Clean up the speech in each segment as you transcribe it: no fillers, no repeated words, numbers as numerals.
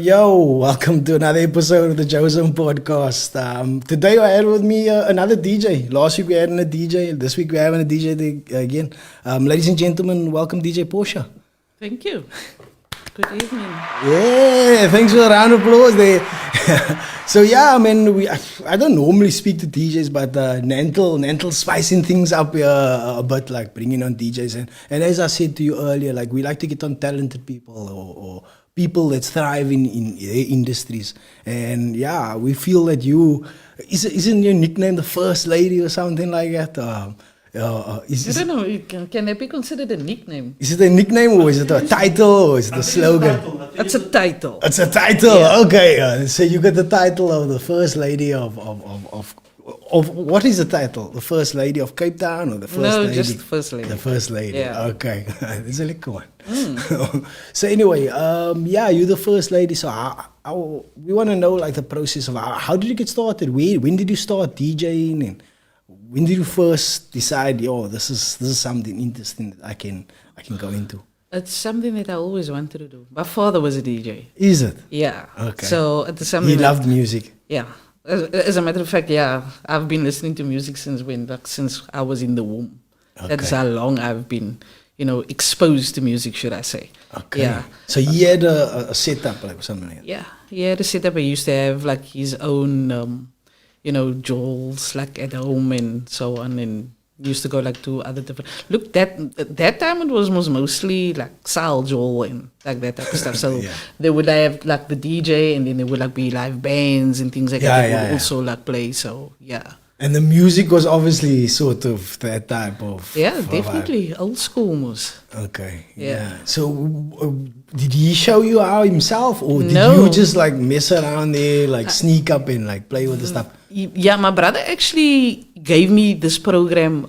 Yo, welcome to another episode of the joeZONE podcast. Today I had with me another DJ. Last week we had a DJ. This week we're having a DJ again. Ladies and gentlemen, welcome DJ Portia. Thank you. Good evening. Yeah, thanks for a round of applause there. So yeah, I mean, I don't normally speak to DJs, but Nantel spicing things up a bit, like bringing on DJs. And as I said to you earlier, like we like to get on talented people or people that thrive in their industries. And yeah, we feel that isn't your nickname the First Lady or something like that? I don't know, can that be considered a nickname? Is it a nickname or is it a title or is it a slogan? It's a title. It's a title, Yeah. Okay. So you got the title of the First Lady of what is the title? The First Lady of Cape Town or the First Lady? No, just First Lady. The First Lady, Yeah. Okay. It's a little one. So anyway, yeah, you're the First Lady. So we want to know like the process of how did you get started? When did you start DJing? And when did you first decide, this is something interesting that I can go into? It's something that I always wanted to do. My father was a DJ. Is it? Yeah. Okay. So it's something He loved music. Yeah. As a matter of fact, yeah, I've been listening to music since I was in the womb. Okay. That's how long I've been, exposed to music, should I say. Okay. Yeah. So he had a setup like something like that. Yeah. He had a setup. He used to have like his own jewels like at home and so on, and used to go like to other different. Look, that time it was mostly like Sal Joel and like that type of stuff. So Yeah. they would have like the DJ, and then there would like be live bands and things like that. That would also like play. So yeah. And the music was obviously sort of that type of Yeah, vibe. definitely old school moves. Okay. Yeah. So did he show you how himself, or did No. you just like mess around there, like sneak up and like play with the stuff? Yeah, my brother actually gave me this program.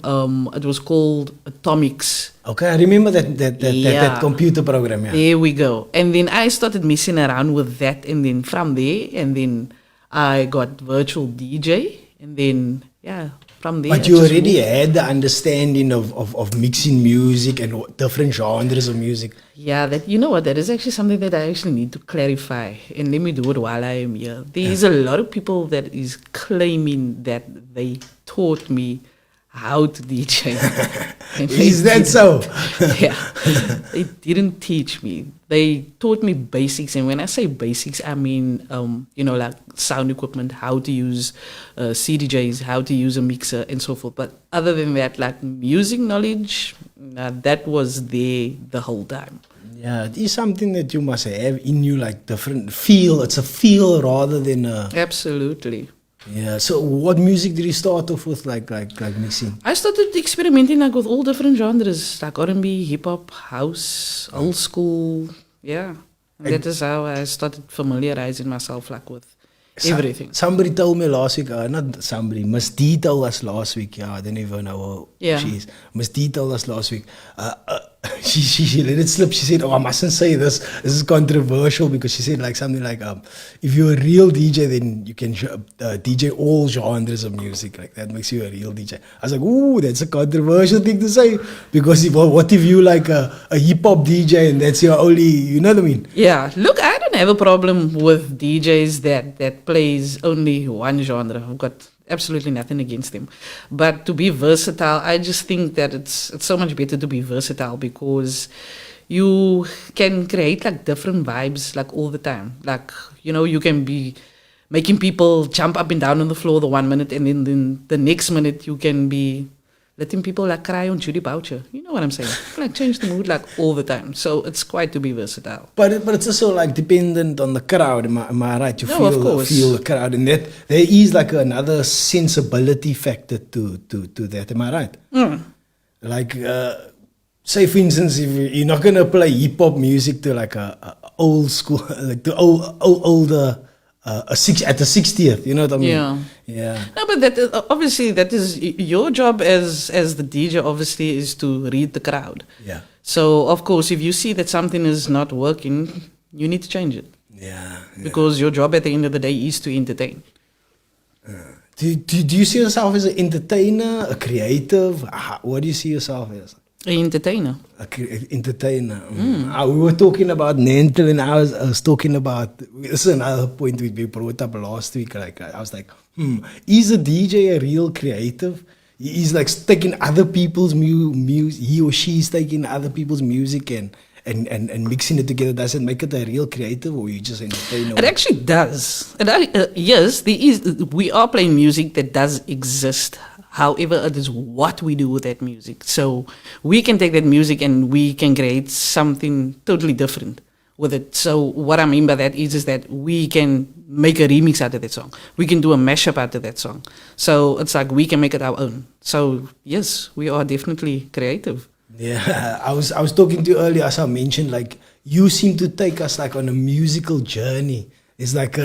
It was called Atomics. Okay, I remember that computer program. Yeah. There we go. And then I started messing around with that, and then from there, and then I got virtual DJ, and then from there. But you already had the understanding of mixing music and different genres of music. Yeah, that is actually something that I actually need to clarify, and let me do it while I am here. There's a lot of people that is claiming that they taught me how to DJ. Is that so? Yeah, they didn't teach me. They taught me basics, and when I say basics, I mean like sound equipment, how to use CDJs, how to use a mixer, and so forth. But other than that, like music knowledge, that was there the whole time. Yeah, it is something that you must have in you, like different feel. It's a feel rather than a. Absolutely. Yeah. So, what music did you start off with, like mixing? I started experimenting like with all different genres, like R&B, hip hop, house, old school. Yeah, and that is how I started familiarizing myself like with everything. Somebody told me last week, not somebody, Miss D told us last week. Yeah, I don't even know who she is. Miss D told us last week. She let it slip. She said, I mustn't say this. This is controversial, because she said like something like, if you're a real DJ, then you can DJ all genres of music. Like that makes you a real DJ. I was like, ooh, that's a controversial thing to say, because what if you like a hip hop DJ and that's your only, you know what I mean? Yeah, look, I don't have a problem with DJs that plays only one genre. I've got absolutely nothing against them, but to be versatile, I just think that it's so much better to be versatile, because you can create like different vibes like all the time. Like you can be making people jump up and down on the floor the 1 minute, and then the next minute you can be letting people like cry on Judy Portia. You know what I'm saying? Like change the mood like all the time. So it's quite to be versatile. But it's also like dependent on the crowd. Am I right? You of course. feel the crowd, and that there is like another sensibility factor to that. Am I right? Like say for instance, if you're not gonna play hip hop music to like a old school, like the older. At the 60th, you know what I mean? Yeah. No, but that is your job as the DJ. Obviously, is to read the crowd. Yeah. So of course, if you see that something is not working, you need to change it. Yeah. Because your job at the end of the day is to entertain. Do you see yourself as an entertainer, a creative? What do you see yourself as? Entertainer. Entertainer. We were talking about mental, and I was talking about, this is another point we brought up last week. Like I was like, is a DJ a real creative? He's like taking other people's music. He or she is taking other people's music and mixing it together. Does it make it a real creative, or you just entertain? It actually does. Yes, we are playing music that does exist. However, it is what we do with that music. So we can take that music and we can create something totally different with it. So what I mean by that is that we can make a remix out of that song. We can do a mashup out of that song. So it's like we can make it our own. So yes, we are definitely creative. Yeah, I was talking to you earlier, as I mentioned, like you seem to take us like on a musical journey. It's like you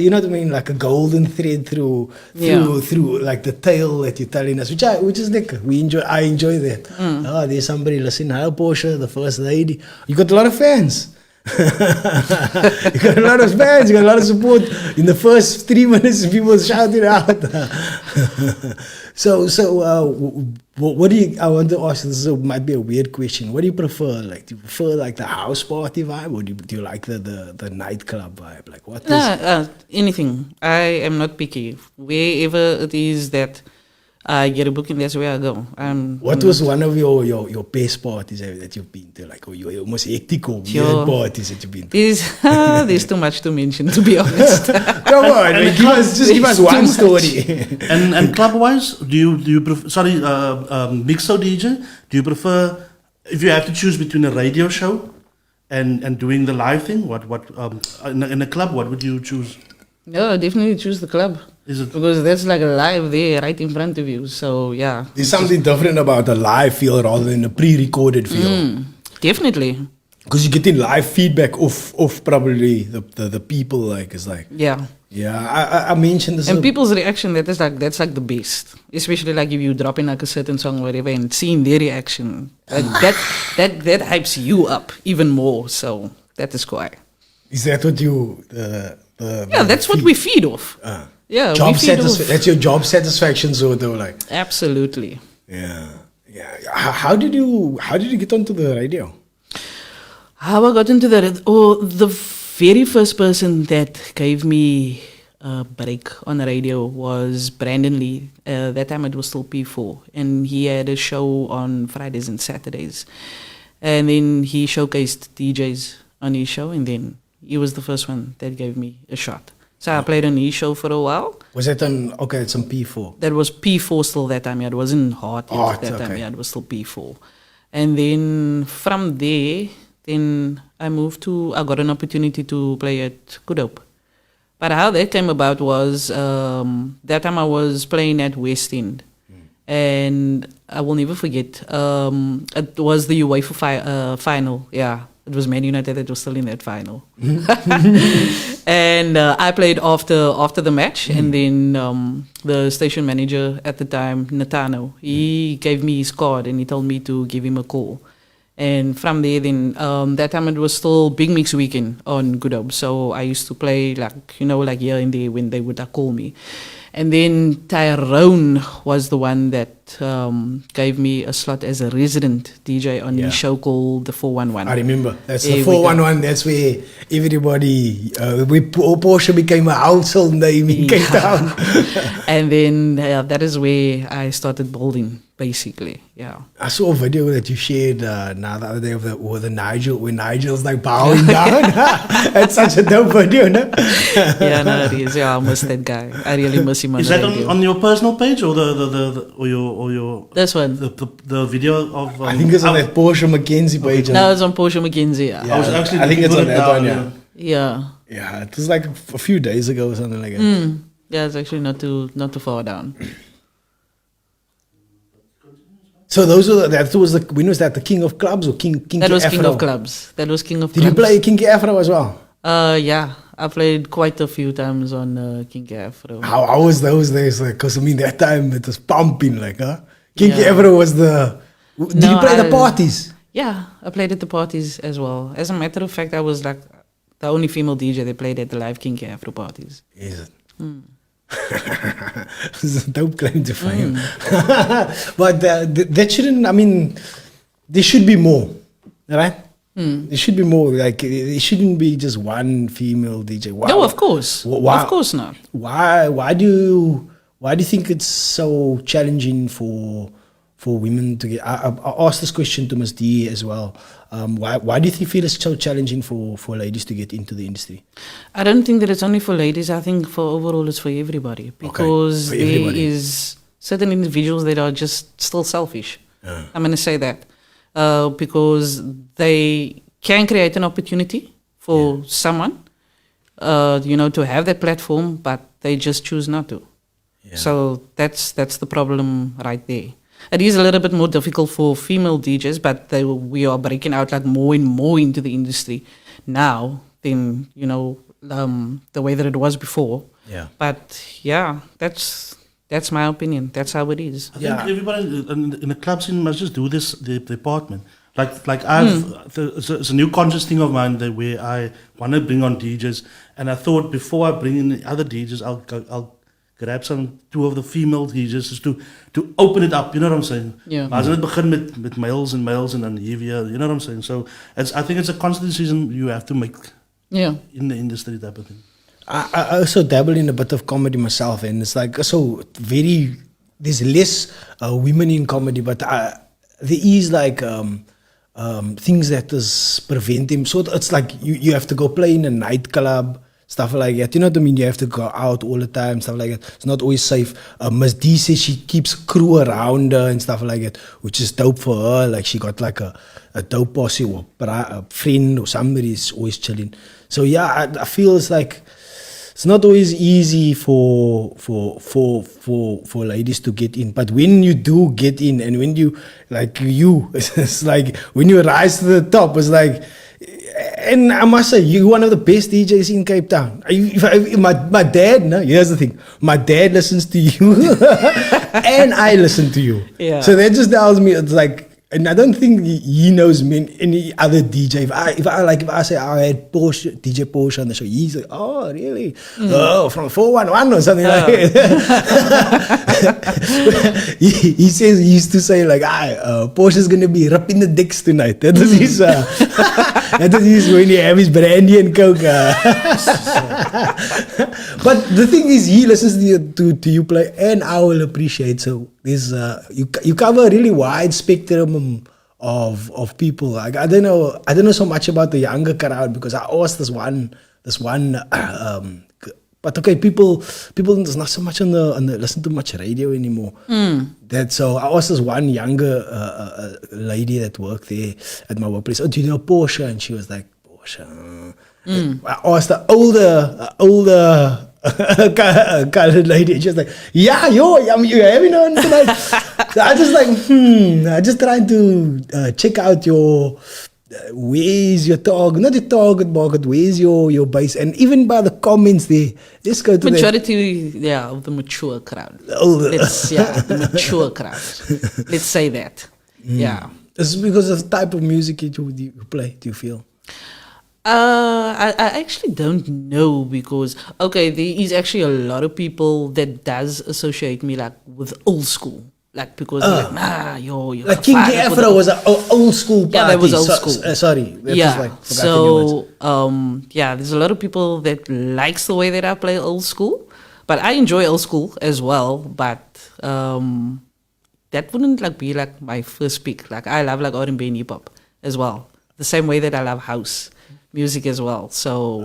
know what I mean, like a golden thread through like the tale that you're telling us, which is like I enjoy that. Oh, there's somebody listening. Hello, Portia, the first lady. You got a lot of fans. You got a lot of fans. You got a lot of support. In the first 3 minutes, people shouted out. So what do you? I want to ask. This might be a weird question. What do you prefer? Like, do you prefer like the house party vibe, or do you like the nightclub vibe? Like, what is anything? I am not picky. Wherever it is that I get a booking, that's where I go. What was one of your best parties that you've been to? Like, or your most hectic or weird parties that you've been to? There's too much to mention, to be honest. Come on, give us one story. And club-wise, do you prefer? Sorry, mixo DJ. Do you prefer, if you have to choose between a radio show and doing the live thing? What in a club? What would you choose? No, definitely choose the club. Is it? Because that's like a live there right in front of you. So yeah. There's something different about a live feel rather than a pre-recorded feel. Definitely. Because you're getting live feedback of probably the people, like it's like yeah. I mentioned this and people's reaction, that's like the best, especially like if you drop in like a certain song or whatever and seeing their reaction, like that hypes you up even more. So that is why. Is that what you that's what we feed off. Yeah, that's your job satisfaction, so though, like absolutely. Yeah. How did you get onto the radio? How I got into the the very first person that gave me a break on the radio was Brandon Lee. That time it was still P4, and he had a show on Fridays and Saturdays, and then he showcased DJs on his show, and then he was the first one that gave me a shot. So I played on his show for a while. Was that on? Okay, it's on P4. That was P4 still that time. Yeah, it wasn't hot yet that time. Yeah, it was still P4. And then from there, then I got an opportunity to play at Good Hope. But how that came about was that time I was playing at West End. And I will never forget. It was the UEFA final. Yeah. It was Man United that was still in that final. And I played after the match. And then the station manager at the time, Natano, he gave me his card and he told me to give him a call. And from there, then that time it was still Big Mix weekend on Good Hope. So I used to play like here and there when they would call me. And then Tyrone was the one that gave me a slot as a resident DJ on his show called The 411. I remember. That's the 411. That's where everybody, Porsche became a household name in Cape Town. And then that is where I started building, basically. Yeah. I saw a video that you shared the other day with Nigel, when Nigel's like bowing down. That's such a dope video, no? Yeah, no, it is. Yeah, I miss that guy. I really miss him. Is that on your personal page or your this one? The video of I think it's on that Porsche Mackenzie page. No, it's on Porsche Mackenzie. Yeah. I think it's on that one. Yeah. Yeah, it was like a few days ago or something like that. Yeah, it's actually not too far down. So when was that, the King of Clubs or Kinky Afro? That was King of Clubs. Did you play Kinky Afro as well? Yeah, I played quite a few times on Kinky Afro. How was those days? Like, because I mean, that time it was pumping, like, huh? Kinky Afro was the. Did you play the parties? Yeah, I played at the parties as well. As a matter of fact, I was like the only female DJ that played at the live Kinky Afro parties. Is it? It's a dope claim to fame. But that shouldn't, I mean, there should be more, right? There should be more. Like, it shouldn't be just one female DJ. Why, No, of course. Of course not. Why do you think it's so challenging for women to get? I asked this question to Ms. D as well. Why do you feel it's so challenging for ladies to get into the industry? I don't think that it's only for ladies. I think for overall it's for everybody, because for everybody. there is certain individuals that are just still selfish. I'm going to say that because they can create an opportunity for someone, to have that platform, but they just choose not to. Yeah. So that's the problem right there. It is a little bit more difficult for female DJs, but we are breaking out like more and more into the industry now than the way that it was before. Yeah. But yeah, that's my opinion. That's how it is. I think everybody in the club scene must just do this the department. Like it's a new conscious thing of mine where I want to bring on DJs, and I thought before I bring in the other DJs, I'll grab two of the female DJs just to open it up, you know what I'm saying? Yeah. Maar as it begin met males and then heavier, you know what I'm saying? So I think it's a constant decision you have to make in the industry type of thing. I also dabble in a bit of comedy myself, and it's like there's less women in comedy, but there is like things that is prevent them. So it's like you have to go play in a nightclub, stuff like that. You know what I mean? You have to go out all the time, stuff like that. It's not always safe. Ms. D says she keeps crew around her and stuff like that, which is dope for her. Like she got like a dope posse or a friend or somebody is always chilling. So yeah, I feel it's like it's not always easy for ladies to get in. But when you do get in, and when it's like when you rise to the top, it's like. And I must say, you're one of the best DJs in Cape Town. My dad, here's the thing. My dad listens to you and I listen to you. Yeah. So that just tells me it's like, and I don't think he knows me any other DJ. If I say I had Porsche, DJ Porsche on the show, he's like, oh, really? Oh, from 411 or something like that. he says, he used to say like, Porsche's going to be ripping the dicks tonight. That is his, that is his when he have his brandy and coke. But the thing is, he listens to you play, and I will appreciate. So this you cover a really wide spectrum of people. Like I don't know so much about the younger crowd, because I asked this one but okay, people there's not so much on the listen to much radio anymore. So I asked this one younger lady that worked there at my workplace, do you know Porsche? And she was like, Porsche. I asked the older colored lady, and she was like, you having on tonight? So I just like, I just trying to check out your where's your target, not your target market, where's your base. And even by the comments there, just go to majority of the mature crowd. The mature crowd. Let's say that. Yeah. It's because of the type of music you play, do you feel? I actually don't know, because there is actually a lot of people that does associate me like with old school. Like, because you're like King Afro was an old school party. Yeah, that was old school. Sorry. There's a lot of people that likes the way that I play old school, but I enjoy old school as well. But that wouldn't be like my first pick. Like I love like R&B and hip hop as well, the same way that I love house music as well. So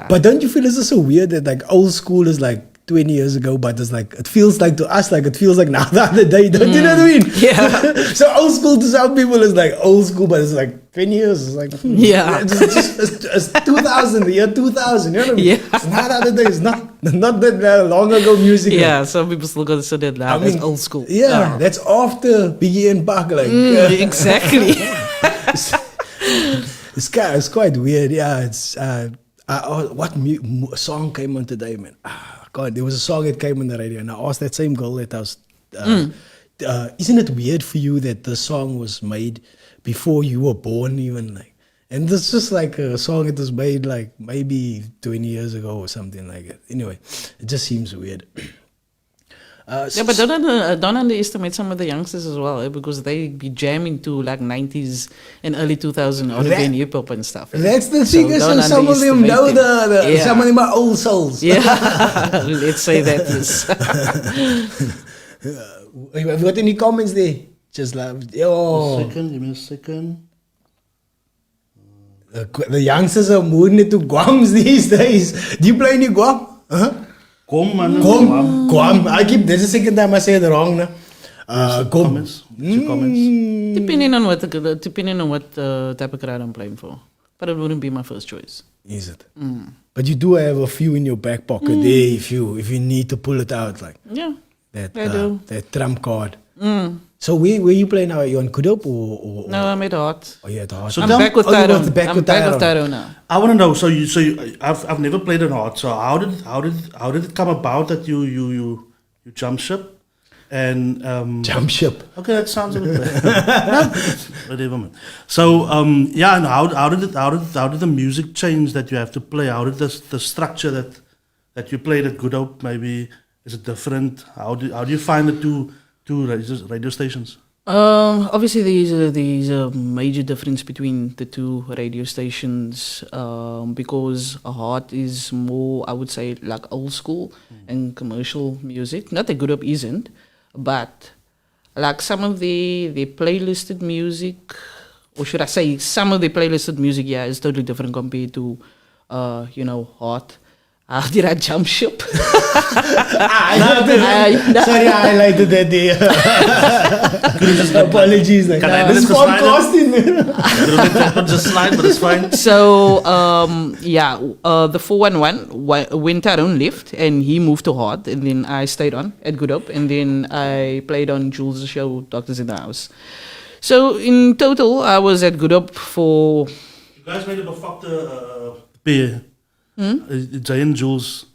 But don't you feel it's so weird that like old school is like 20 years ago, but it's like, it feels like to us, like it feels like now the other day, don't you know what I mean? Yeah. So old school to some people is like old school, but it's like 20 years, it's like, it's 2000, the year 2000, you know what I mean? Yeah. It's not the other day, it's not that long ago music. Yeah, some people still consider that as old school. Yeah, that's after Biggie and Pac, like. Exactly. It's quite weird, yeah. It's, what song came on today, man? God, there was a song that came on the radio, and I asked that same girl that I was, isn't it weird for you that the song was made before you were born even? Like, And this just like a song it was made like maybe 20 years ago or something like that. Anyway, it just seems weird. Yeah, but don't underestimate some of the youngsters as well, because they be jamming to like 90s and early 2000s R&B and hip hop and stuff. That's the thing, so some of them know some of them are old souls. Yeah, let's say that, yes. Have you got any comments there? Just like, yo. Give me a second. The youngsters are moving it to Guams these days. Do you play any Guam? Guam, man. Guam. I keep, this is the second time I say it wrong now. Comments. Depending on what type of crowd I'm playing for. But it wouldn't be my first choice. Is it? But you do have a few in your back pocket there if you need to pull it out, like. Yeah. I do. That trump card. So where you play now? Are you on Kudup or No, I'm at Heart. Oh, yeah, at Heart. So I'm back with Tyrone. I'm back with Tyrone now. I want to know. So I've never played an Heart. So how did it come about that you jump ship? And jump ship. Okay, that sounds a bit better. Whatever, man. So and how did the music change that you have to play? How did the structure that you played at Good Hope maybe is it different? How do you find the two radio stations? Obviously, there's a major difference between the two radio stations because Heart is more, I would say, like old school and commercial music. Not that Good Hope isn't, but like some of the playlisted music, or should I say, some of the playlisted music, is totally different compared to, Heart. How did I jump ship? Sorry, I highlighted that day. Apologies. Like, this podcasting, man. Just slide, but it's fine. So, the 411, when Tyrone left and he moved to Heart, and then I stayed on at Good Hope, and then I played on Jules' show, Doctors in the House. So, in total, I was at Good Hope for... You guys made a befakte P. Jay and Jules,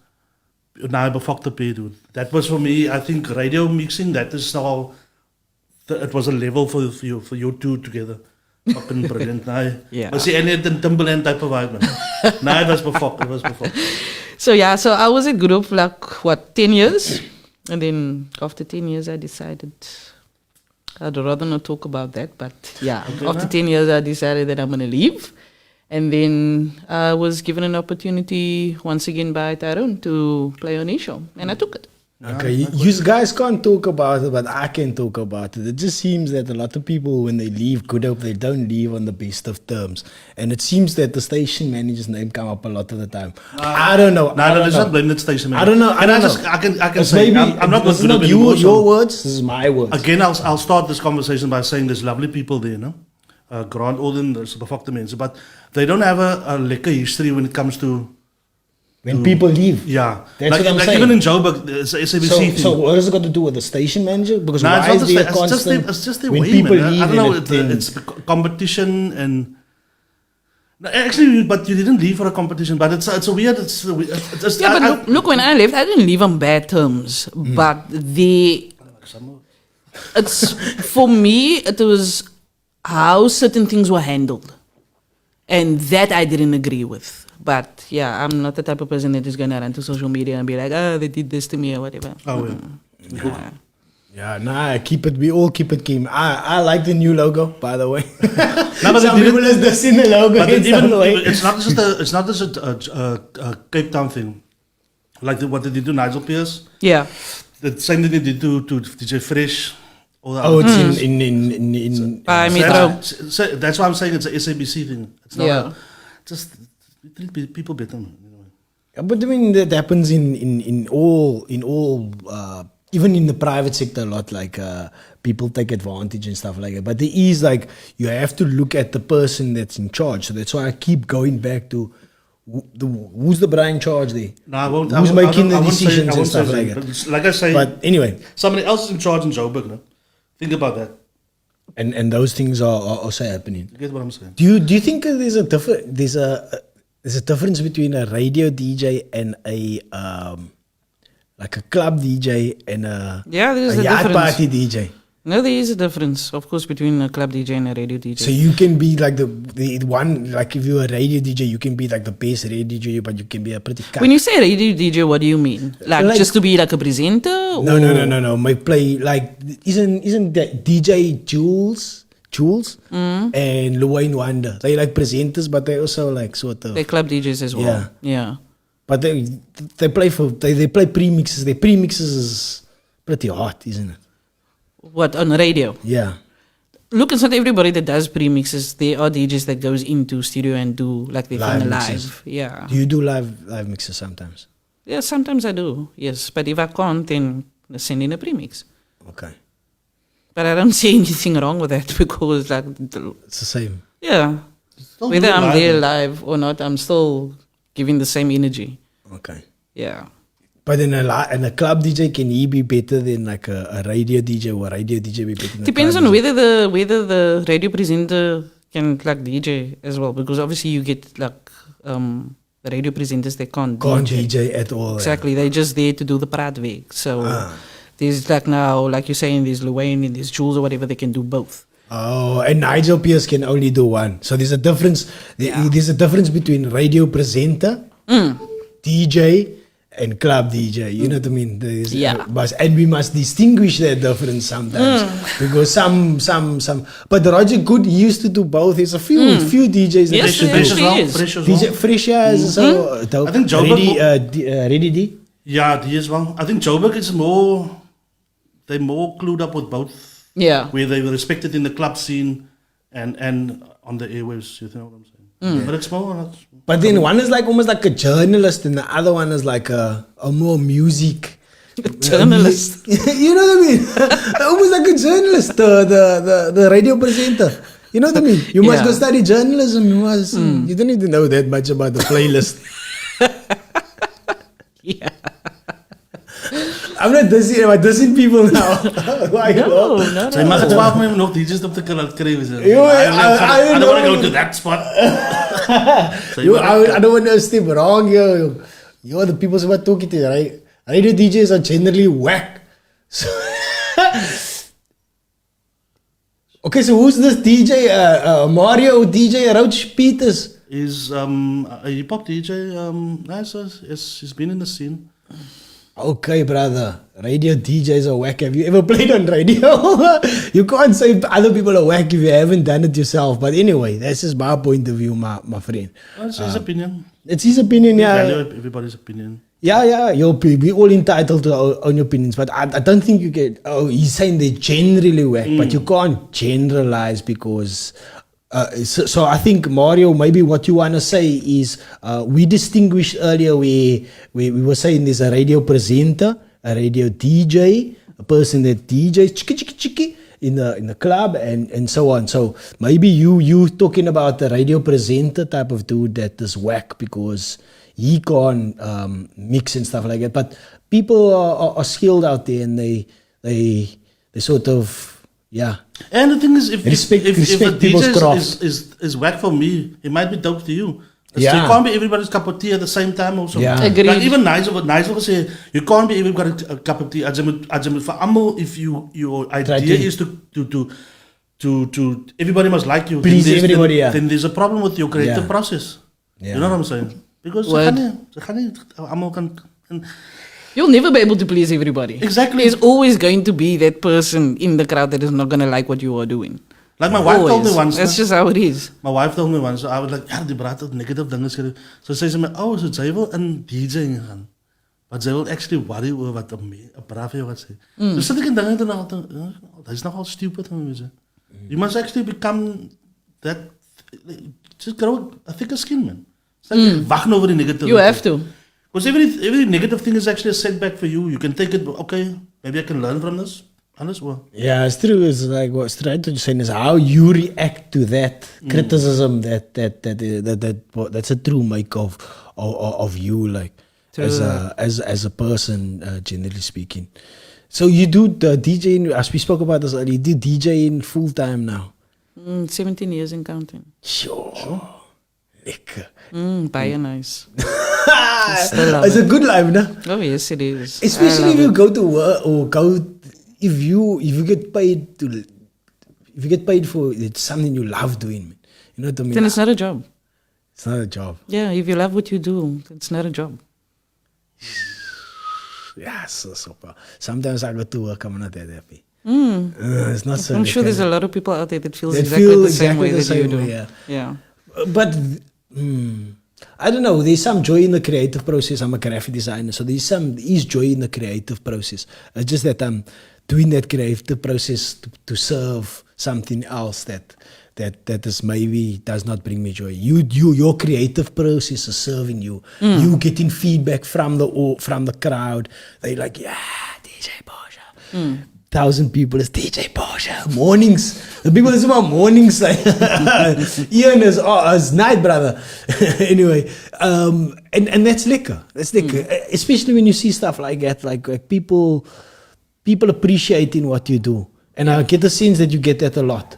now befakte P, dude. That was for me, I think, radio mixing, that is now, it was a level for you two together. Fucking brilliant. Yeah. Was he any Timberland type of vibe, man? It was befakte. So I was at Good Hope like, 10 years? And then after 10 years, I decided... I'd rather not talk about that, but after 10 years, I decided that I'm going to leave. And then I was given an opportunity once again by Tyrone to play on his show, and I took it. Okay, you guys can't talk about it, but I can talk about it. It just seems that a lot of people, when they leave Good Hope, they don't leave on the best of terms. And it seems that the station manager's name come up a lot of the time. I don't know. Let's not blame the station manager. I don't know. I can say, maybe, I'm not going to do your words, this is my words. Again, I'll start this conversation by saying there's lovely people there, no? Grand Olden, there's befakte mense, but they don't have a lekker history when it comes to... When people leave. Yeah. That's what I'm saying. Even in Joburg, it's SABC thing. So what has it got to do with the station manager? Because no, why is there constant... It's just their when way, people man. leave, I don't know, it's competition and... No, actually, but you didn't leave for a competition, but it's a weird... Look, when I left, I didn't leave on bad terms, but for me, it was how certain things were handled. And that I didn't agree with. But I'm not the type of person that is going to run to social media and be like, they did this to me or whatever. Oh, yeah. We all keep it keen. I like the new logo, by the way. No, some people has this in the logo. But it's not just a Cape Town thing. Like what they did to Nigel Pierce. Yeah. The same thing they did to DJ Fresh. It's in Metro. So that's why I'm saying it's a SABC thing. It's not just we treat people better. But I mean that happens in all even in the private sector a lot. Like people take advantage and stuff like that. But there is like you have to look at the person that's in charge. So that's why I keep going back to who's the brain in charge there. No, I won't. Who's making the decisions and stuff like that. Like I say, but anyway, somebody else is in charge in Joburg. No? Think about that. And those things are also happening. You get what I'm saying? Do you think there's a difference between a radio DJ and a like a club DJ and a yard party DJ? No, there is a difference, of course, between a club DJ and a radio DJ. So you can be like the one, like if you're a radio DJ, you can be like the best radio DJ, but you can be a pretty cut. When you say radio DJ, what do you mean? Like just to be like a presenter? No. My play, like, isn't that DJ Jules and Luwayne Wonder? They like presenters, but they also like sort of... They're club DJs as well. Yeah. But they play they play premixes. Their premixes is pretty hot, isn't it? What, on radio? Yeah. Look, it's not everybody that does premixes. There are DJs that goes into studio and do like their thing live. Yeah. Do you do live mixes sometimes? Yeah, sometimes I do. Yes, but if I can't, then I send in a premix. Okay. But I don't see anything wrong with that because like it's the same. Yeah. Whether I'm there live or not, I'm still giving the same energy. Okay. Yeah. But in a club DJ, can he be better than like a radio DJ, or a radio DJ be better than Depends a on club DJ? whether the radio presenter can like DJ as well, because obviously you get like the radio presenters they can't DJ at all. Exactly, they're just there to do the praat week. So there's like now, like you're saying, there's Luwayne and there's Jules or whatever, they can do both. Oh, and Nigel Pierce can only do one. So there's a difference. There's a difference between radio presenter, DJ, and club DJ. You know what I mean? And we must distinguish that difference sometimes because some. But Roger Good, he used to do both. There's a few DJs. Yes, Fresh as well. DJ Fresh as so. I think Joburg. Ready D. Yeah, D as well. I think Joburg is more. They're more clued up with both. Yeah. Where they were respected in the club scene and on the airwaves. You know what I'm saying? But it's more. But then one is like almost like a journalist, and the other one is like a more music journalist. You know what I mean? Almost like a journalist, the radio presenter. You know what I mean? You must go study journalism. You don't need to know that much about the playlist. Yeah. I'm not dissing people now. No. So je mag het 12 minuten nog DJ's op de krijgen. I don't want to go to that spot. I don't want to step wrong here. You're the people who are talking to you, right? Radio DJs are generally whack. So okay, so who's this DJ? Mario DJ Roach Peters? He's a hip hop DJ. He's been in the scene. Okay, brother. Radio DJs are whack. Have you ever played on radio? You can't say other people are whack if you haven't done it yourself. But anyway, that's just my point of view, my friend. It's his opinion. It's his opinion, yeah. Value everybody's opinion. Yeah. We all entitled to our own opinions. But I don't think you can... Oh, he's saying they're generally whack. But you can't generalize because... So I think, Mario, maybe what you want to say is we distinguished earlier where we were saying there's a radio presenter, a radio DJ, a person that DJs chiki in the club and so on. So maybe you talking about the radio presenter type of dude that is whack because he can't mix and stuff like that. But people are skilled out there and they sort of... Yeah. And the thing is, if a DJ is whack for me, it might be dope to you. Yeah. So you can't be everybody's cup of tea at the same time also. Yeah. Agreed. Like even Nigel say, you can't be everybody's cup of tea. As for Amo, if your idea is to everybody must like you. Please everybody, then there's a problem with your creative process. Yeah. You know what I'm saying? Because Amo can you'll never be able to please everybody. Exactly. There's always going to be that person in the crowd that is not going to like what you are doing. Like my wife told me once. That's just how it is. My wife told me once. So I was like, die praat het negative dinge skryf. So sy sê my, so sy wil in DJing gaan. But sy wil actually worry oor wat 'n braaf wat sê. So sit ek en dinge dan altyd, that's nogal stupid om te sê. You must actually become that, just grow a thicker skin, man. Wag nou oor die negative. You have to. Because every negative thing is actually a setback for you. You can take it, okay, maybe I can learn from this. Yeah, it's true. It's like what's trying to say is how you react to that criticism. That's a true make of you, like as a person, generally speaking. So you do the DJing, as we spoke about this earlier. You do DJing full time now. 17 years in counting. Sure. Lekker. Baie nice. It's a good life, no? Oh yes, it is. Especially if you go to work or go if you get paid for it's something you love doing, man. You know what I mean? Then it's not a job. It's not a job. Yeah, if you love what you do, it's not a job. Yeah, so sometimes I go to work, I'm not that happy. It's not so. I'm sure there's a lot of people out there that feels that exactly feel the same way the that you same do. way, Yeah. But I don't know. There's some joy in the creative process. I'm a graphic designer, so there's joy in the creative process. It's just that I'm doing that creative process to serve something else that is maybe does not bring me joy. Your creative process is serving you. You getting feedback from the crowd. They like, yeah, DJ Porsche. 1,000 people is DJ Porsche. Mornings. The people listen about mornings. Like Ian is night, brother. Anyway, and that's liquor. That's liquor. Especially when you see stuff like that, like people appreciating what you do. And I get the sense that you get that a lot.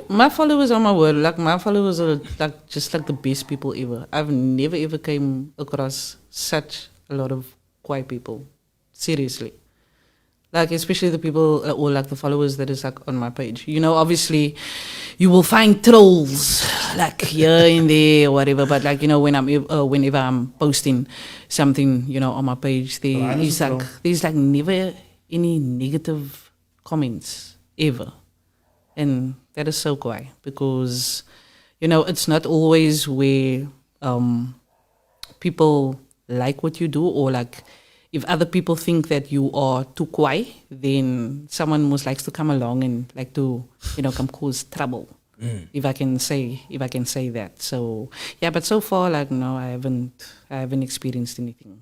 My followers are my word. Like my followers are just like the best people ever. I've never ever came across such a lot of quiet people. Seriously. Like, especially the people or like the followers that is like on my page. You know, obviously you will find trolls like here and there or whatever. But like, you know, whenever I'm posting something, you know, on my page, there's like never any negative comments ever. And that is so quiet because, you know, it's not always where people like what you do, or like if other people think that you are too quiet, then someone most likes to come along and like to, you know, come cause trouble. If I can say that. So yeah, but so far, like, no, I haven't experienced anything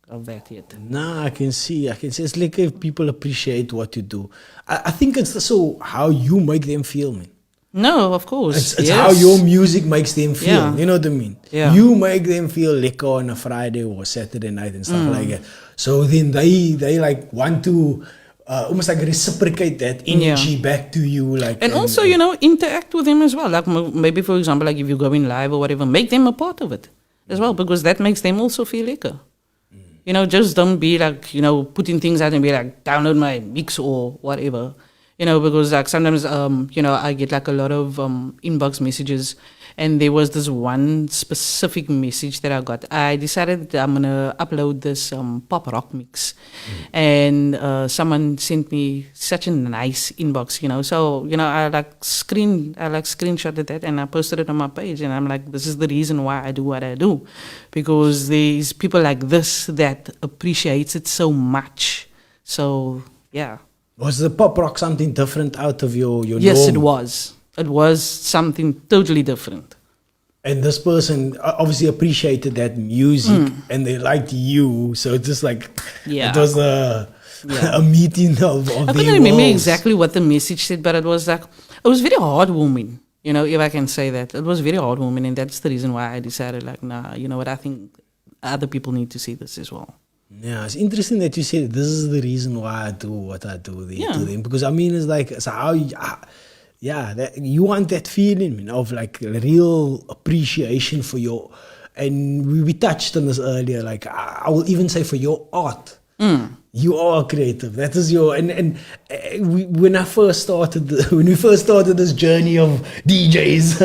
of that yet. No, I can see. It's like if people appreciate what you do. I think it's also how you make them feel, man. No, of course. It's how your music makes them feel. Yeah. You know what I mean? Yeah. You make them feel liquor on a Friday or Saturday night and stuff like that. So then they like want to almost like reciprocate that energy back to you, like, and also, you know, interact with them as well. Like maybe, for example, like if you're going live or whatever, make them a part of it as well, because that makes them also feel liquor. You know, just don't be like, you know, putting things out and be like, download my mix or whatever. You know, because like sometimes, you know, I get like a lot of inbox messages, and there was this one specific message that I got. I decided that I'm gonna upload this pop rock mix, and someone sent me such a nice inbox, you know. So, you know, I screenshotted that and I posted it on my page, and I'm like, this is the reason why I do what I do, because there's people like this that appreciates it so much. So yeah. Was the pop rock something different out of your Yes, norm? it was. It was something totally different. And this person obviously appreciated that music and they liked you. So it's just like, it was a meeting of I couldn't remember exactly what the message said, but it was very heartwarming, you know, if I can say that. It was very heartwarming, and that's the reason why I decided, like, nah, you know what, I think other people need to see this as well. Yeah, it's interesting that you said this is the reason why I do what I do to them. Because I mean, it's like, so how that you want that feeling, you know, of like real appreciation for your, and we touched on this earlier, like I will even say for your art. You are creative. That is your, and when we first started this journey of DJs,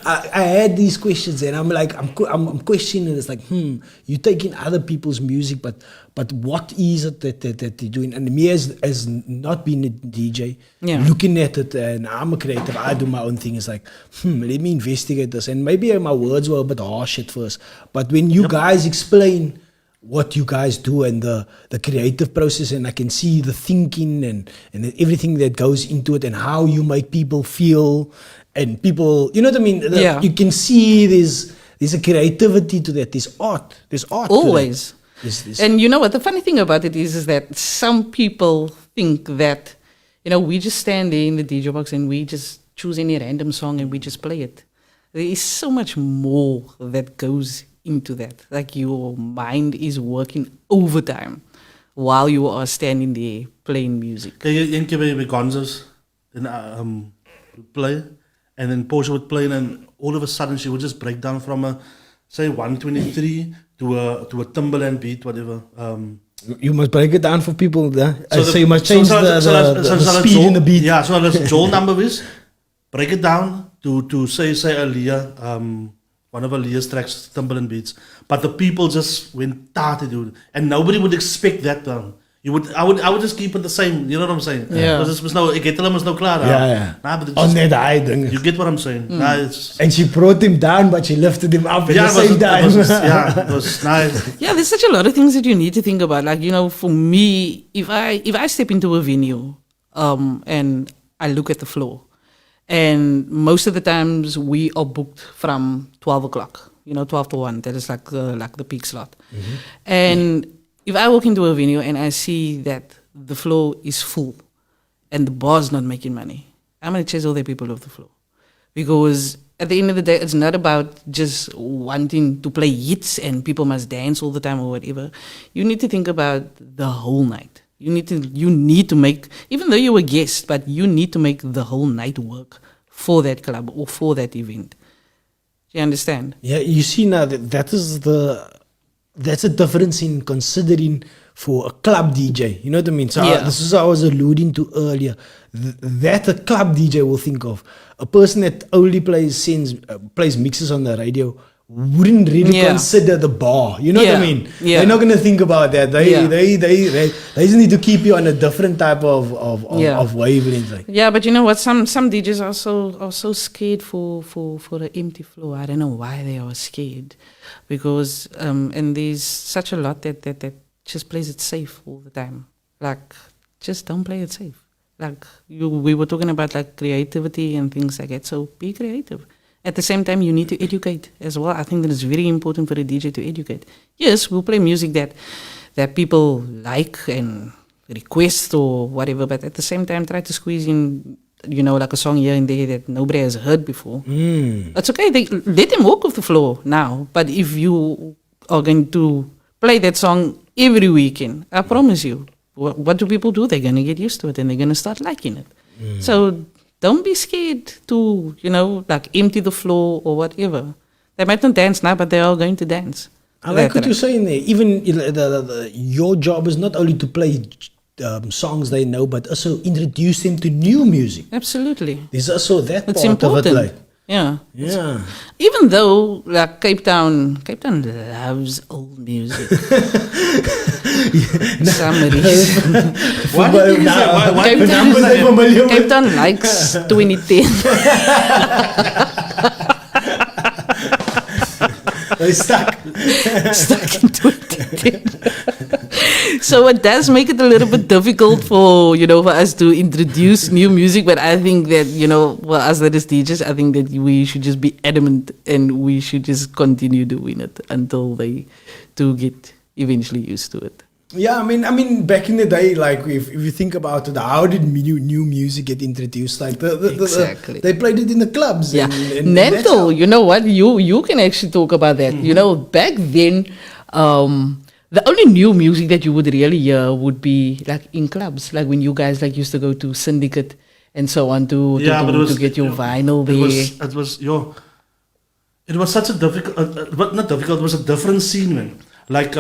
I had these questions, and I'm like, I'm questioning. It's like, you're taking other people's music, but what is it that you're doing? And me as not being a DJ, looking at it, and I'm a creative, I do my own thing. It's like, let me investigate this. And maybe my words were a bit harsh at first, but when you guys explain what you guys do and the creative process, and I can see the thinking and everything that goes into it, and how you make people feel, and people, you know what I mean? You can see there's a creativity to that. There's art always. This. And you know what? The funny thing about it is that some people think that, you know, we just stand there in the DJ box and we just choose any random song and we just play it. There is so much more that goes into that. Like, your mind is working overtime while you are standing there playing music. Een keer bij Gonzo's play, and then Porsche would play, and then all of a sudden she would just break down from a, say, 123 to a Timbaland beat, whatever. You must break it down for people. So you must change the speed in the beat. Yeah, so as Joel number is, break it down to say Aaliyah, one of Aaliyah's tracks, Timbaland beats. But the people just went tarted, dude, and nobody would expect that. I would just keep it the same. You know what I'm saying? Yeah. Ik het hulle mos nou klaar. Yeah. Nah, but it's you get what I'm saying? And she brought him down, but she lifted him up at the same time. It was nice. Yeah, there's such a lot of things that you need to think about. Like, for me, if I step into a venue, and I look at the floor, and most of the times we are booked from 12 o'clock, 12 to 1. That is like the peak slot. Mm-hmm. And if I walk into a venue and I see that the floor is full and the bar's not making money, I'm going to chase all the people off the floor. Because at the end of the day, it's not about just wanting to play hits and people must dance all the time or whatever. You need to think about the whole night. You need to make, even though you're a guest, but you need to make the whole night work for that club or for that event. Do you understand? Yeah, you see now that's a difference in considering for a club DJ. You know what I mean? So this is what I was alluding to earlier. That a club DJ will think of. A person that only plays mixes on the radio wouldn't really consider the bar. You know what I mean? Yeah. They're not going to think about that. They just need to keep you on a different type of wavelength. Like. Yeah, but you know what? Some DJs are so scared for the empty floor. I don't know why they are scared. Because and there's such a lot that just plays it safe all the time. Like, just don't play it safe. Like we were talking about like creativity and things like that. So be creative. At the same time, you need to educate as well. I think that it's very important for a DJ to educate. Yes, we'll play music that people like and request or whatever, but at the same time, try to squeeze in, like a song here and there that nobody has heard before. It's okay. Let them walk off the floor now. But if you are going to play that song every weekend, I promise you, what do people do? They're going to get used to it and they're going to start liking it. So don't be scared to, like empty the floor or whatever. They might not dance now, but they are going to dance. I like what you're saying there. Even your job is not only to play songs they know, but also introduce them to new music. Absolutely. There's also that it's part important. of it. Like. Yeah. Even though like Cape Town loves old music. Some reason. Cape Town likes 2010. They're stuck in 2010. So it does make it a little bit difficult for us to introduce new music. But I think that for us that is DJs, I think that we should just be adamant and we should just continue doing it until they do get eventually used to it. Yeah, I mean, back in the day, like if you think about it, how did new music get introduced? Like exactly, they played it in the clubs. Yeah, Nanto, you know what? You can actually talk about that. Mm-hmm. Back then, the only new music that you would really hear would be like in clubs, like when you guys like used to go to Syndicate and so on to get your vinyl there. It was such a difficult, but not difficult. It was a different scene, man. Like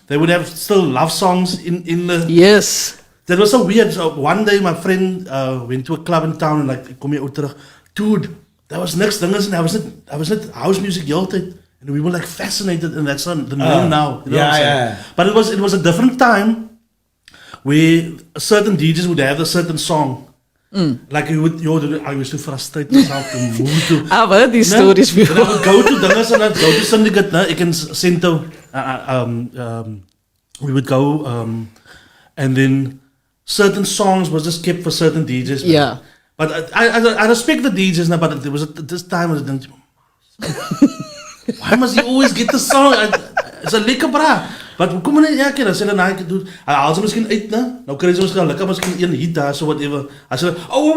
they would have still love songs in the. Yes. That was so weird. So one day my friend went to a club in town and like, kom jy terug, dude, there was niks dinges and I was not house music the whole time. And we were like fascinated, and that's the norm now. You know what I'm saying? But it was a different time where certain DJs would have a certain song. Like I used to frustrate myself to move to. I've heard these stories before. I would go to dinges and I'd go to Syndicate. I can send to. We would go, and then certain songs was just kept for certain DJs. Man. Yeah. But I respect the DJs now. But there was this time I was thinking, why must he always get the song? It's a lekker bra. But kom maar net elke keer as hulle naai doen. Haal ze miskien uit, né? Nou kry ze miskien lekker miskien een hit daar so whatever. As hulle,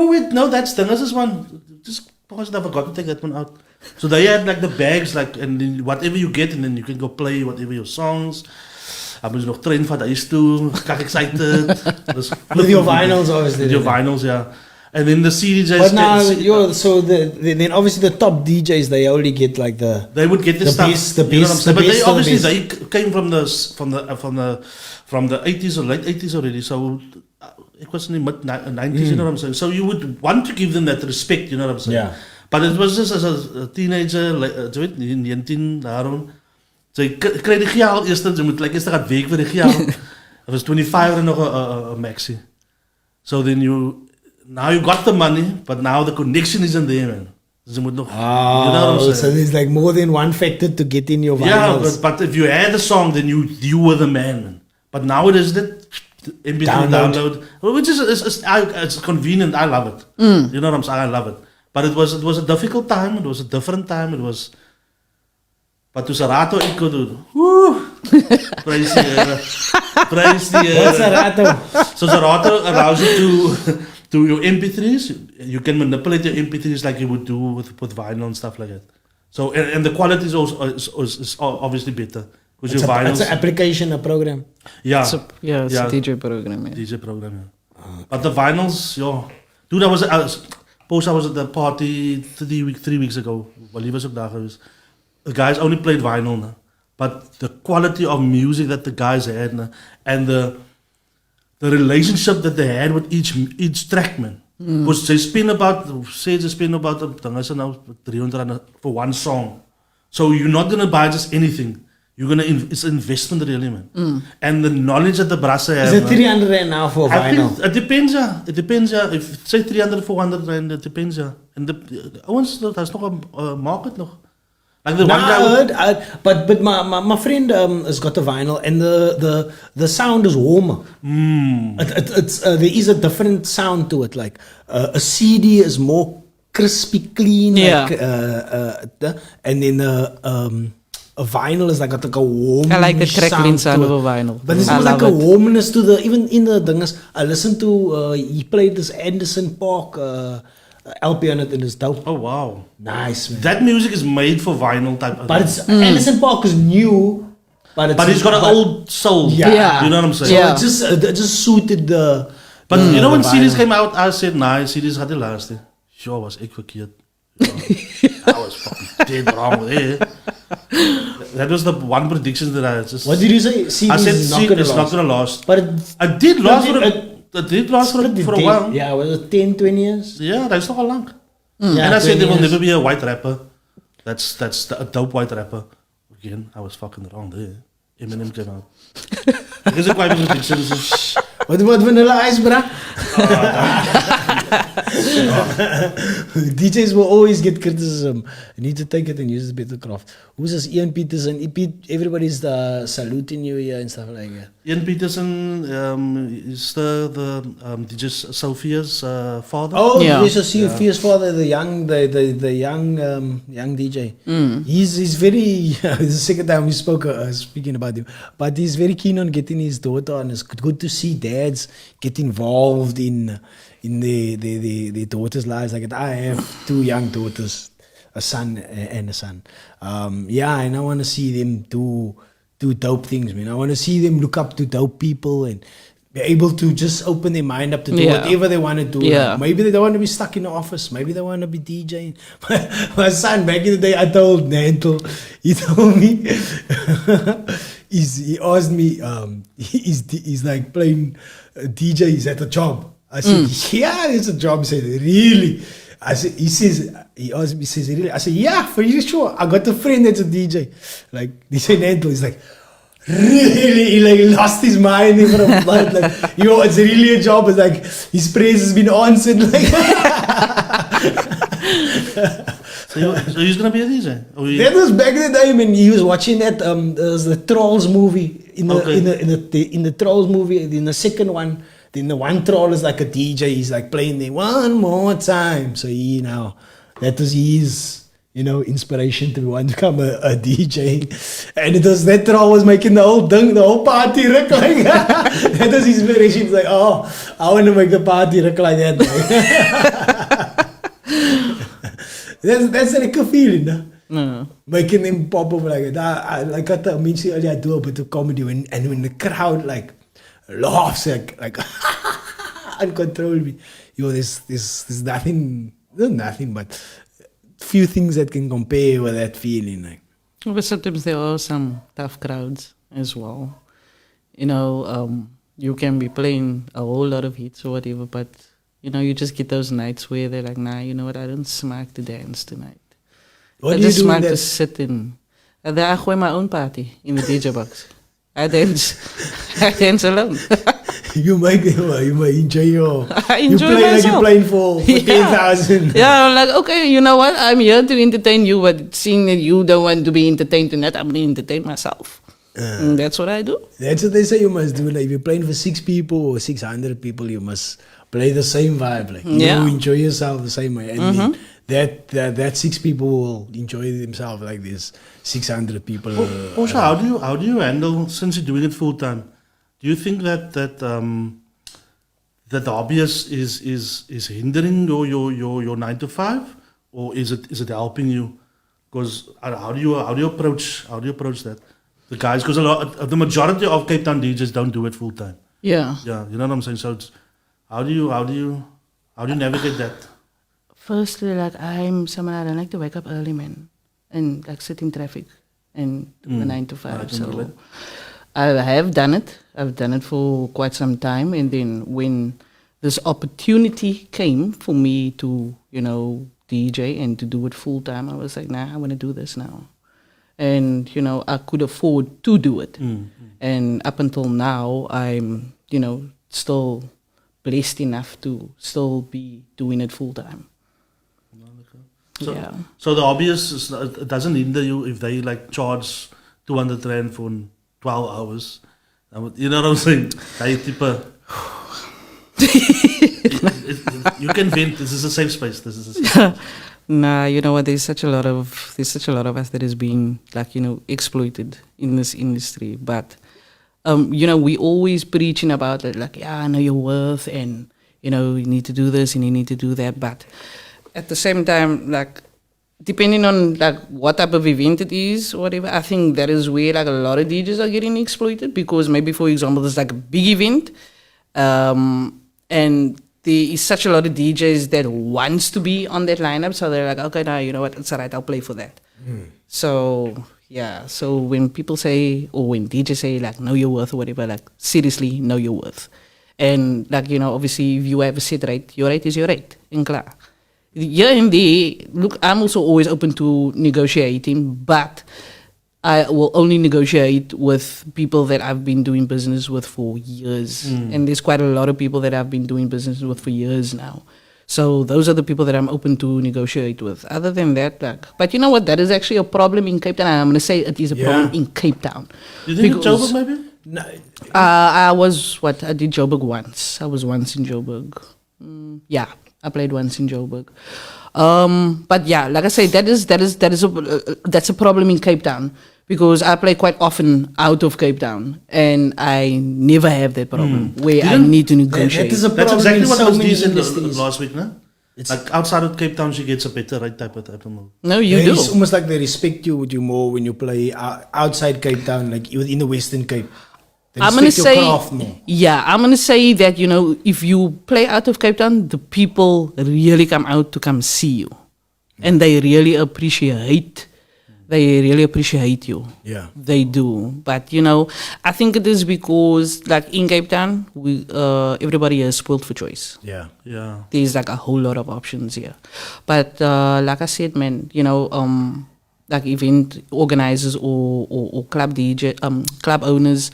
wait, no, that's this one. Just pause, I forgot to take that one out. So they had like the bags, like, and then whatever you get, and then you can go play whatever your songs. I moest nog train van huis toe, kak excited. With your vinyls, obviously. With your vinyls, yeah. And then the CDJs. But now, then obviously the top DJs, they only get like They would get the stuff. Best, the you know best, what I'm saying? But they best obviously the they came from the 80s or late 80s already. So it was in the mid 90s. You know what I'm saying? So you would want to give them that respect. You know what I'm saying? Yeah. But it was just as a teenager, like, 19 daarom. Sy kry die geld eers, jy moet like eers gaan werk vir die geld. It was 25 en nog 'n maxi. So then now you got the money, but now the connection isn't there, man. So you know what I'm saying? So there's like more than one factor to get in your vinyls. Yeah, but if you had the song, then you were the man. But now it is that MP3 download, which is it's convenient. I love it. You know what I'm saying? I love it. But it was a difficult time. It was a different time. It was. But to Sarato, ik could do. Woo! Praise the Lord. Praise the Lord. What's Sarato? So Sarato allows you to your MP3s. You can manipulate your MP3s like you would do with vinyl and stuff like that. So and the quality is also is obviously better because your vinyl. It's an application, a program. Yeah, it's a DJ program. Yeah. DJ program. Yeah. But the vinyls, dude, I was at the party 3 weeks ago. Well, he was ook daar geweest. The guys only played vinyl now. But the quality of music that the guys had now, and the relationship that they had with each track, man. Because they spend about 300 rand for one song. So you're not gonna buy just anything. You're gonna it's an investment really, man. And the knowledge that the brasse have. Is it 300 rand now for vinyl? Think it depends, yeah. It depends, yeah. If say 300, 400 rand, it depends, yeah. And there's nog a market nog. Like the one guy. But my friend has got a vinyl, and the sound is warmer. It's there is a different sound to it. Like a CD is more crispy, clean. Yeah. Like, and then a vinyl is like a warm. I like the crackling sound of a vinyl. But there's like a warmness to even in the dinges. I listened to he played this Anderson Park LP on it, and it's dope. Oh wow, nice, man. That music is made for vinyl type. But it's Anderson Park is new, but it's got an old soul. Yeah. You know what I'm saying? Yeah. So it just suited the. But you know when CDs came out, I said, nah, CDs had the last. Sure, was ek verkeerd. I was fucking dead wrong there. That was the one prediction that I just. What did you say? I said it's not gonna last. But it did last. It did last for a while. Yeah, was it 10, 20 years? Yeah, that's not long. Yeah, and I said there will never be a white rapper. That's a dope white rapper. Again, I was fucking wrong there. Eminem came out. Here's a quite predictions. What Vanilla Ice, bruh? DJs will always get criticism. You need to take it and use it better craft. Who's this Ian Peterson? Everybody's saluting you here and stuff like that. Ian Peterson is the DJ Sophia's father. Oh, yeah. Sophia's father, the young DJ. He's very. This is the second time we spoke speaking about him, but he's very keen on getting his daughter, and it's good to see dads get involved in their daughters' lives. Like I have 2 young daughters, a son and a son. And I want to see them do dope things, man. I want to see them look up to dope people and be able to just open their mind up to do whatever they want to do. Yeah. Maybe they don't want to be stuck in the office. Maybe they want to be DJing. My son, back in the day, I told Nantel, he told me, he asked me, he's like playing DJ, he's at a job. I said, yeah, it's a job. He said, really? I said, he asked me, he says, really? I said, yeah, for you, sure. I got a friend that's a DJ. Like, DJ Nantel, he's like, really? He like lost his mind for a month. Like, it's really a job. It's like, his praise has been answered. Like, so he's gonna be a DJ? That was back in the day when he was watching that, the Trolls movie. In the Trolls movie, in the second one, then the one troll is like a DJ. He's like playing there one more time. So that was his, inspiration to want to become a DJ. And it was that troll was making the whole party look like that was his inspiration. It's like, oh, I want to make the party look like that. That's like a feeling, no? Making them pop up like that. Like I mentioned earlier, I do a bit of comedy and when the crowd like laughs like can't control me. There's nothing but few things that can compare with that feeling. Like. But sometimes there are some tough crowds as well. You can be playing a whole lot of hits or whatever, but you just get those nights where they're like, nah, you know what, I don't smack to dance tonight. What I do you just do? smack to sit in. And then I go my own party in the DJ box. I dance alone. You might enjoy your. I enjoy you play myself. like you're playing for 10,000. Yeah, I'm like, okay, you know what? I'm here to entertain you, but seeing that you don't want to be entertained tonight, I'm going to entertain myself. And that's what I do. That's what they say you must do. Like if you're playing for 6 people or 600 people, you must play the same vibe. Like you enjoy yourself the same way, and then that 6 people will enjoy themselves like this 600 people. Porsche, how do you handle, since you're doing it full time? Do you think that the hobby is hindering your 9 to 5, or is it helping you? Because how do you approach that? The guys, because the majority of Cape Town DJs don't do it full time. Yeah. Yeah, you know what I'm saying. So how do you navigate that? Firstly, like I'm someone I don't like to wake up early, man, and like sit in traffic and do the 9 to 5. So I have done it. I've done it for quite some time, and then when this opportunity came for me to, DJ and to do it full time, I was like, nah, I want to do this now. And, I could afford to do it. And up until now, I'm, still blessed enough to still be doing it full time. So the hobbyist, it doesn't hinder you if they like charge 200 Rand for 12 hours. You know what I'm saying? You can vent. This is a safe space. Nah, you know what? There's such a lot of us that is being exploited in this industry. But we always preaching about it, like, I know your worth, and you need to do this and you need to do that. But at the same time, like, depending on like what type of event it is or whatever, I think that is where like a lot of DJs are getting exploited, because maybe, for example, there's like a big event, and there is such a lot of DJs that wants to be on that lineup, so they're like, okay, now you know what, it's alright, I'll play for that. So yeah, so when people say, or when DJs say like know your worth or whatever, like seriously know your worth. And like, obviously if you have a set rate, your rate is your rate, in klaar. Here and there, look, I'm also always open to negotiating, but I will only negotiate with people that I've been doing business with for years. And there's quite a lot of people that I've been doing business with for years now. So those are the people that I'm open to negotiate with. Other than that, like, but you know what? That is actually a problem in Cape Town. I'm going to say it is a problem in Cape Town. You think it's Joburg maybe? No. I did Joburg once. I was once in Joburg. Yeah, I played once in Joburg. But yeah, like I say, that's a problem in Cape Town, because I play quite often out of Cape Town, and I never have that problem where I need to negotiate. That is a That's problem exactly in what so I was many teasing industries. last week, no? Like outside of Cape Town, she gets a better rate type of move. No, you do. It's almost like they respect you more when you play outside Cape Town, like in the Western Cape. I'm gonna say, I'm gonna say that if you play out of Cape Town, the people really come out to come see you, and they really appreciate. They really appreciate you. Yeah, they do. But I think it is because, like in Cape Town, we everybody is spoiled for choice. Yeah. There's like a whole lot of options here. But like I said, man, like event organizers or club club owners.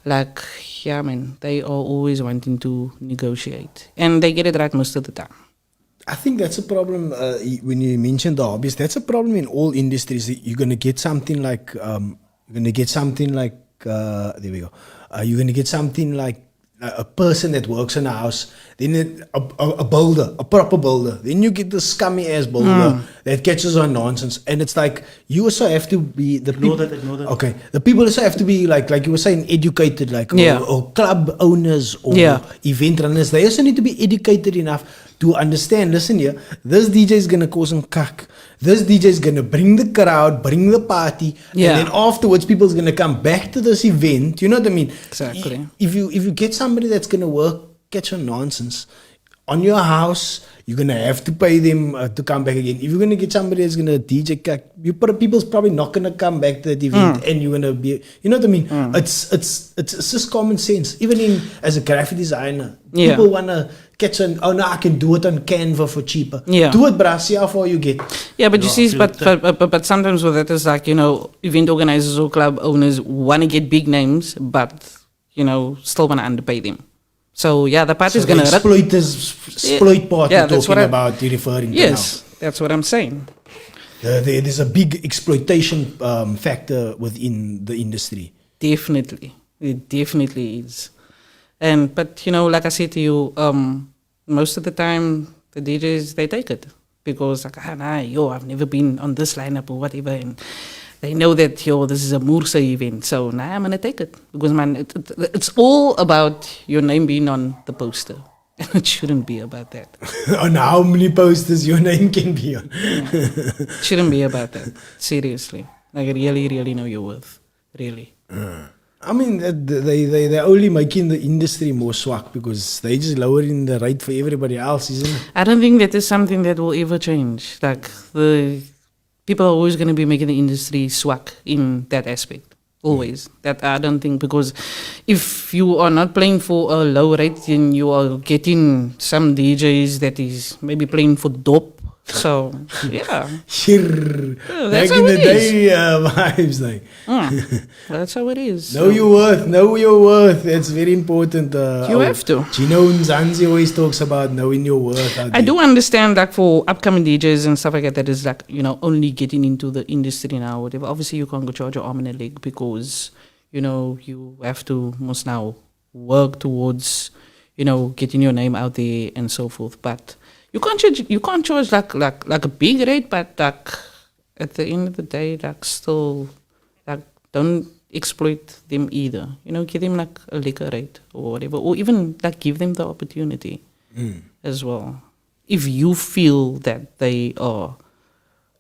Like, yeah, man, they are always wanting to negotiate. And they get it right most of the time. I think that's a problem when you mentioned the hobbies. That's a problem in all industries. You're going to get something like, there we go. You're going to get something like a person that works in a house, then a builder, a proper builder. Then you get the scummy ass builder that catches on nonsense, and it's like you also have to be the ignore that. Okay, the people also have to be like you were saying, educated, like or club owners or event runners. They also need to be educated enough to understand. Listen here, this DJ is gonna cause some kak. This DJ is gonna bring the crowd, bring the party, and then afterwards, people's gonna come back to this event. You know what I mean? Exactly. If you get somebody that's gonna work catch on nonsense, on your house, you're going to have to pay them to come back again. If you're going to get somebody that's going to DJ, people's probably not going to come back to that event and you're going to be, you know what I mean? It's just common sense. Even as a graphic designer, people want to catch on, oh no, I can do it on Canva for cheaper. Yeah. Do it, bruh, see how far you get. Yeah, but you see, but sometimes with that is like, event organizers or club owners want to get big names, but, still want to underpay them. So yeah, the part is going to exploit part you're talking about, you're referring to now. Yes, that's what I'm saying. There's a big exploitation factor within the industry. Definitely, it definitely is. But like I said to you, most of the time the DJs, they take it because like, I've never been on this lineup or whatever, and they know that this is a Mursa event, so I'm gonna take it because it's all about your name being on the poster, and it shouldn't be about that. On how many posters your name can be on? It shouldn't be about that. Seriously, like really, really know your worth, really. I mean, they're only making the industry more swag because they just lowering the rate for everybody else, isn't it? I don't think that is something that will ever change. Like people are always going to be making the industry swag in that aspect. Always. That I don't think, because if you are not playing for a low rate, then you are getting some DJs that is maybe playing for dope. So, yeah. Back in the day vibes. Like. That's how it is. Know your worth. That's very important. You have to. Gino Nzanzi always talks about knowing your worth. I do understand that for upcoming DJs and stuff like that is like, only getting into the industry now, whatever. Obviously, you can't go charge your arm and a leg because, you have to most now work towards, getting your name out there and so forth. But you can't charge like a big rate, but like at the end of the day, like still like don't exploit them either. Give them like a liquor rate or whatever, or even like give them the opportunity as well. If you feel that they are,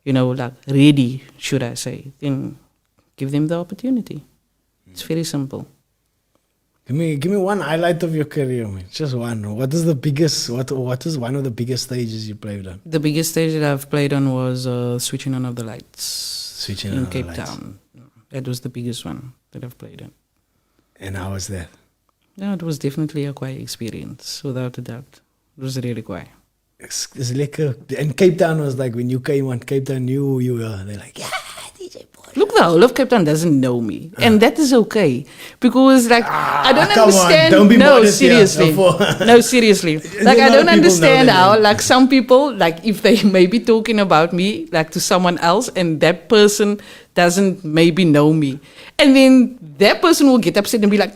like ready, should I say, then give them the opportunity. It's very simple. Give me one highlight of your career, man. Just one. What is the biggest? What is one of the biggest stages you played on? The biggest stage that I've played on was Switching On of the Lights in Cape Town. That was the biggest one that I've played on. And how was that? Yeah, it was definitely a quiet experience, without a doubt. It was really quiet. It's like and Cape Town was like when you came on Cape Town, you were. They're like, yeah, DJ Portia. Look, the whole of Cape Town doesn't know me, and that is okay because, like, I don't understand. Don't be no, modest seriously, no, seriously. Like, I don't understand how, like, some people, like, if they may be talking about me, like, to someone else, and that person doesn't maybe know me, and then that person will get upset and be like,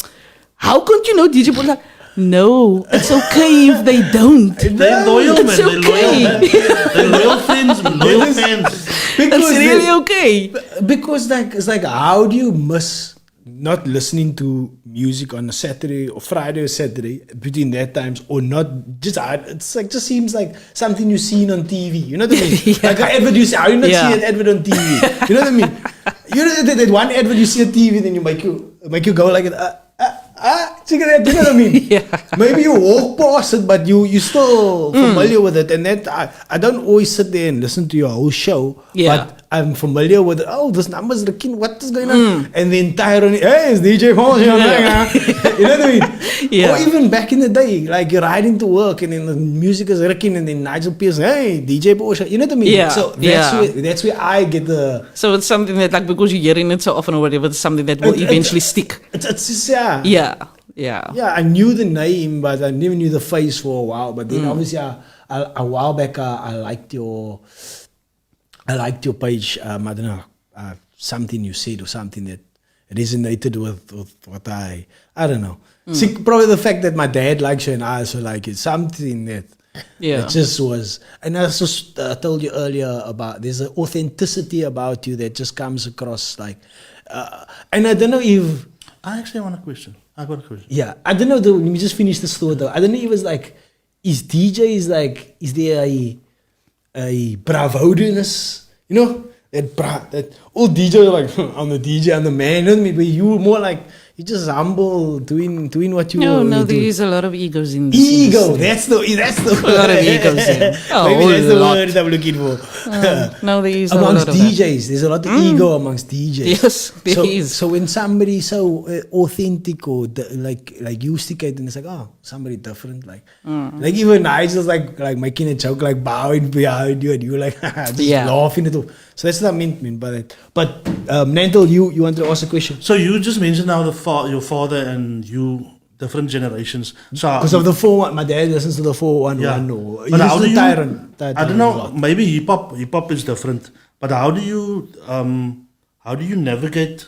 "How could you know DJ Portia?" Like, no, it's okay if they don't. They're loyal, it's man. Okay. They're loyal friends, loyal fans. It's really okay. Because it's like, how do you miss not listening to music on a Saturday or Friday or Saturday between that times, or not? It's like just seems like something you've seen on TV. You know what I mean? Yeah. Like an advert you see. How you not see an advert on TV? You know what I mean? You know that one advert you see on TV, then you make you go like it. You know what I mean? Yeah. Maybe you walk past it, but you still familiar with it. And that I don't always sit there and listen to your whole show. Yeah. But I'm familiar with it. Oh, this number's the king. What is going on? And then Tyrone, hey, it's DJ Porsche. You know what I mean? Yeah. Or even back in the day, like you're riding to work and then the music is rocking and then Nigel Pierce, hey, DJ Porsche. You know what I mean? Yeah. So that's where I get the... So it's something that, like, because you're hearing it so often or whatever, it's something that will eventually stick. It's just, yeah. Yeah. Yeah. Yeah, I knew the name, but I never knew the face for a while. But then obviously, a while back, I liked your page. I don't know, something you said or something that resonated with what I don't know. See, probably the fact that my dad likes you and I also like it. Something that just was. And I also told you earlier about there's an authenticity about you that just comes across like. And I don't know if. I actually want a question. I got a question. Yeah, I don't know. Let me just finish this thought though. I don't know if it's like, is there a bravo-ness? You know, that all DJs are like, I'm the DJ, I'm the man. You know what I mean? But you more like, you're just humble, doing what you. No, you there do. is a lot of egos in this Ego. industry. That's the A lot of egos there. Maybe that's the lot. word I'm looking for. No, there is Amongst a lot of DJs, there's a lot of ego amongst DJs. Yes, there is. So when somebody so authentic or like you stick it and it's like, oh, somebody different, like even I just like making a joke, like bowing behind you and you like just laughing it off. So that's what I meant by that. But Nantel, you wanted to ask a question. So you just mentioned now your father and you different generations. So because of the 411, my dad listens to the 411. Or but how do you? Tyrant I don't know. Maybe hip hop is different. But how do you navigate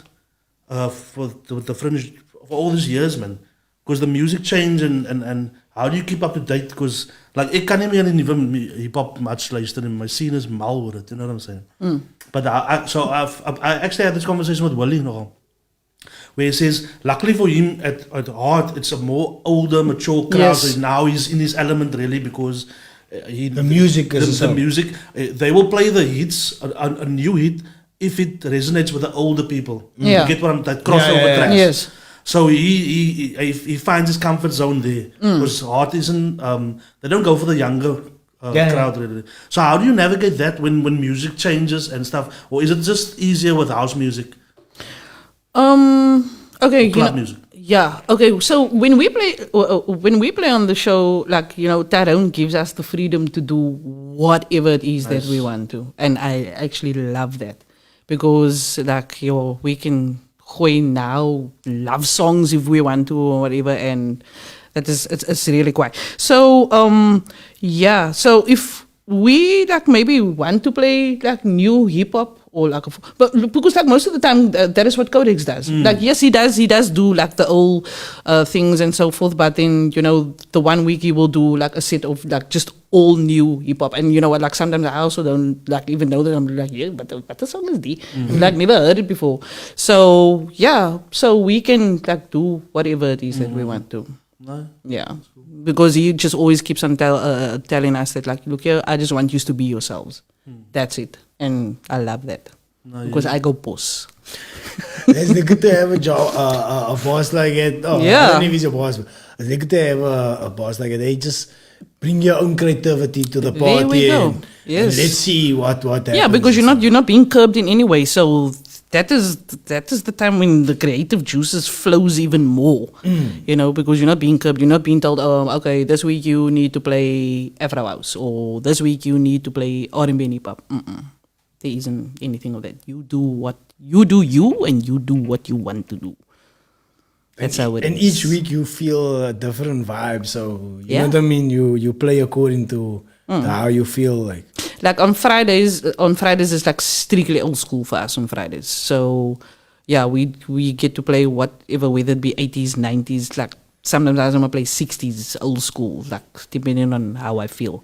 for the fringe for all these years, man? Because the music change and how do you keep up to date? Because like ek kan nie meer in hip hop much luister and my scene is mal with it. You know what I'm saying? But I actually had this conversation with Willie nogal, where he says, luckily for him at heart, it's a more older, mature crowd. Yes. So now he's in his element really because the music is the music. They will play the hits, a new hit, if it resonates with the older people. Yeah. You get what I'm that crossover tracks. Yes. So he finds his comfort zone there because heart isn't. They don't go for the younger crowd really. So how do you navigate that when music changes and stuff, or is it just easier with house music? Okay, Club music. Yeah. Okay. So when we play on the show, like Tyrone gives us the freedom to do whatever it is that we want to, and I actually love that because like we can play now love songs if we want to or whatever, and that is it's really quite. So So if we like maybe want to play like new hip hop. Or like, but because like most of the time that is what Codex does. Like yes, he does do like the old things and so forth. But then the 1 week he will do like a set of like just all new hip hop. And you know what? Like sometimes I also don't like even know that I'm like but the song is D. Like never heard it before. So so we can like do whatever it is that we want to. No. Yeah, because he just always keeps on telling us that like look here, I just want you to be yourselves. That's it. And I love that because I go boss. It's good to have a boss like it. Oh, I don't know if he's a boss, but it's good to have a boss like it. They just bring your own creativity to the party. There we go. And Yes. let's see what happens. Yeah, because you're not being curbed in any way. So that is the time when the creative juices flows even more. Because you're not being curbed. You're not being told, okay, this week you need to play Afro House, or this week you need to play R&B and hip hop. There isn't anything of that. You do what you do, and you do what you want to do. That's how it is. And each week you feel a different vibe. So you know what I mean. You play according to how you feel like. Like on Fridays is like strictly old school for us on Fridays. So we get to play whatever, whether it be 80s, 90s, like sometimes I want to play 60s old school, like depending on how I feel.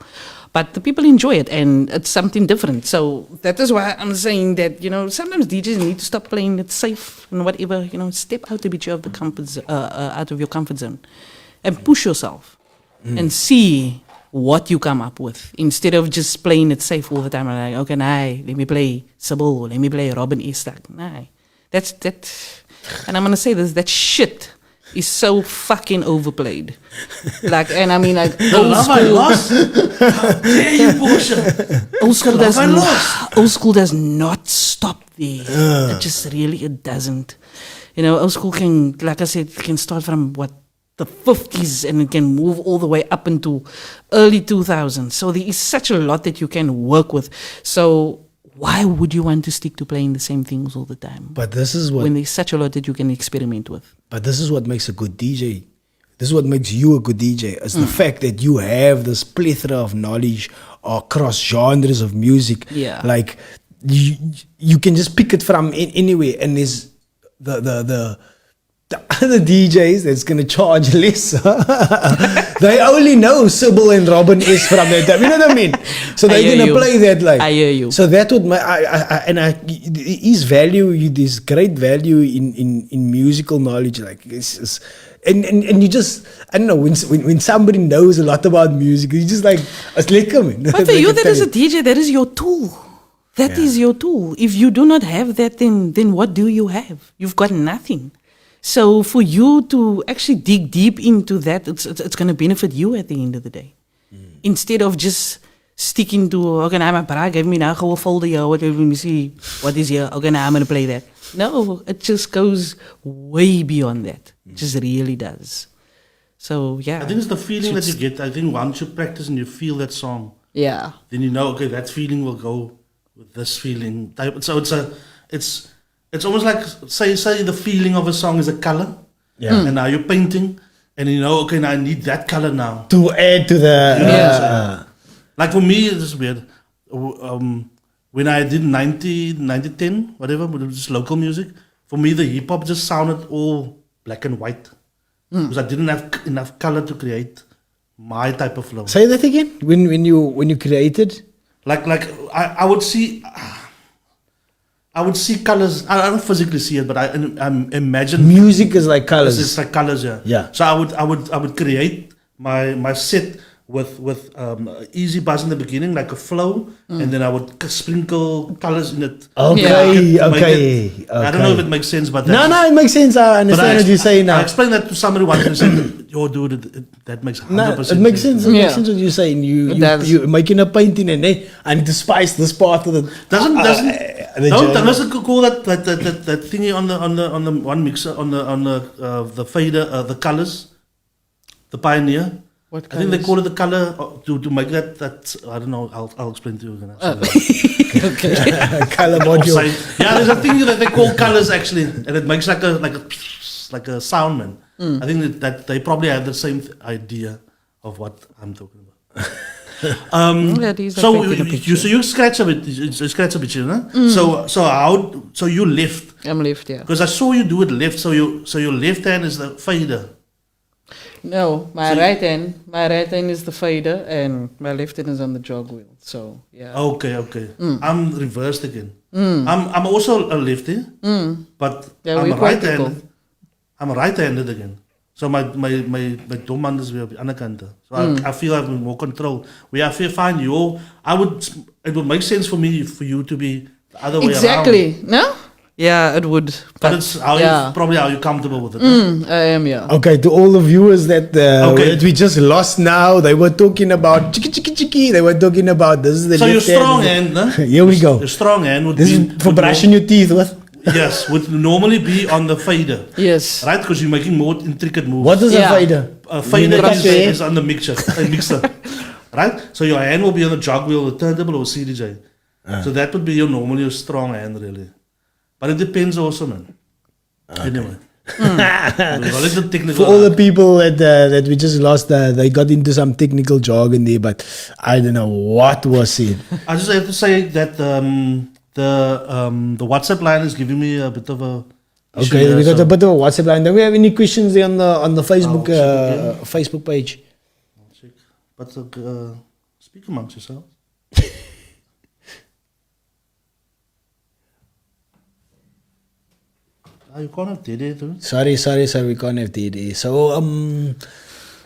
But the people enjoy it and it's something different. So that is why I'm saying that, sometimes DJs need to stop playing it safe and whatever, step out a bit of the out of your comfort zone and push yourself and see what you come up with instead of just playing it safe all the time. Like, okay, let me play Sybil, let me play Robin S. That's that. And I'm going to say this, that shit is so fucking overplayed. Like, and I mean, like, old school. How dare you, Portia? Old school does not stop there. It just really, it doesn't. Old school can, like I said, can start from the 50s and it can move all the way up into early 2000s. So there is such a lot that you can work with. So why would you want to stick to playing the same things all the time? But this is what... when there's such a lot that you can experiment with. But this is what makes a good DJ. This is what makes you a good DJ. It's the fact that you have this plethora of knowledge across genres of music. Yeah. Like, you can just pick it from anywhere. And there's the other DJs that's going to charge less. They only know Sybil and Robin S from that time. You know what I mean? So they're going to play that like. I hear you. So that would is value. There's great value in musical knowledge. Like and you just, I don't know, when somebody knows a lot about music, you just like, let come in. But for you, that is a DJ. That is your tool. That is your tool. If you do not have that, then what do you have? You've got nothing. So for you to actually dig deep into that, it's going to benefit you at the end of the day. Instead of just sticking to, okay, now my para gave me now a folder here, let me see what is here, okay, now I'm going to play that. No, it just goes way beyond that. It just really does. So, yeah. I think it's the feeling that you get. I think once you practice and you feel that song, yeah, then you know, okay, that feeling will go with this feeling. So it's almost like, say the feeling of a song is a color. Yeah. And now you're painting, and you know, okay, now I need that color now. To add to the... Like for me, it's weird. When I did 90-10, whatever, but it was just local music, for me the hip hop just sounded all black and white. Because I didn't have enough color to create my type of flow. Say that again. When you created, like I would see colors. I don't physically see it, but I imagine music is like colors. It's like colors, yeah. Yeah. So I would create my set with easy buzz in the beginning, like a flow, and then I would sprinkle colors in it. Okay. I don't know if it makes sense, but no, it makes sense. I understand what you're saying now. I explained that to somebody once and said, "Yo, dude, that makes 100% it makes sense. It makes Yeah. sense what you're saying. You making a painting and I need to spice this part of the. Doesn't call that thingy on the one mixer on the fader, the colors, the Pioneer. What I think they call it the color to make that I don't know. I'll explain to you again. Okay. Color module. Yeah, there's a thing that they call colors actually, and it makes like a sound, man. I think that they probably have the same idea of what I'm talking about. So you scratch a bit, you know. So you lift. I'm left, yeah. Because I saw you do it left. So your left hand is the fader. No, my right hand is the fader, and my left hand is on the jog wheel. So yeah. Okay. I'm reversed again. I'm also a lefty, but Yeah, I'm we're quite equal. right-handed. I'm right-handed again. So my dom hand is weer op die ander kant. So I feel I have more control. I find you. It would make sense for you to be the other way around. Exactly. No? Yeah, it would. But it's probably how you're comfortable with it. I am, yeah. Okay, to all the viewers that we just lost now, they were talking about chiki. They were talking about this is the so left your strong hand. Here we go. Your strong hand would this be is for brushing your teeth with. Yes, would normally be on the fader. Yes. Right, because you're making more intricate moves. What is a fader? A fader is on the mixer. Right? So your hand will be on the jog wheel, the turntable, or CDJ. So that would be normally your strong hand, really. But it depends also, man. Okay. Anyway. For all the people that we just lost, they got into some technical jargon there, but I don't know what was it. I just have to say that the WhatsApp line is giving me a bit of a issue. Okay, we got a bit of a WhatsApp line. Do we have any questions there on the Facebook Facebook page? I'll check. But speak amongst yourselves. You can't have DD too. Sorry, we can't have DD. So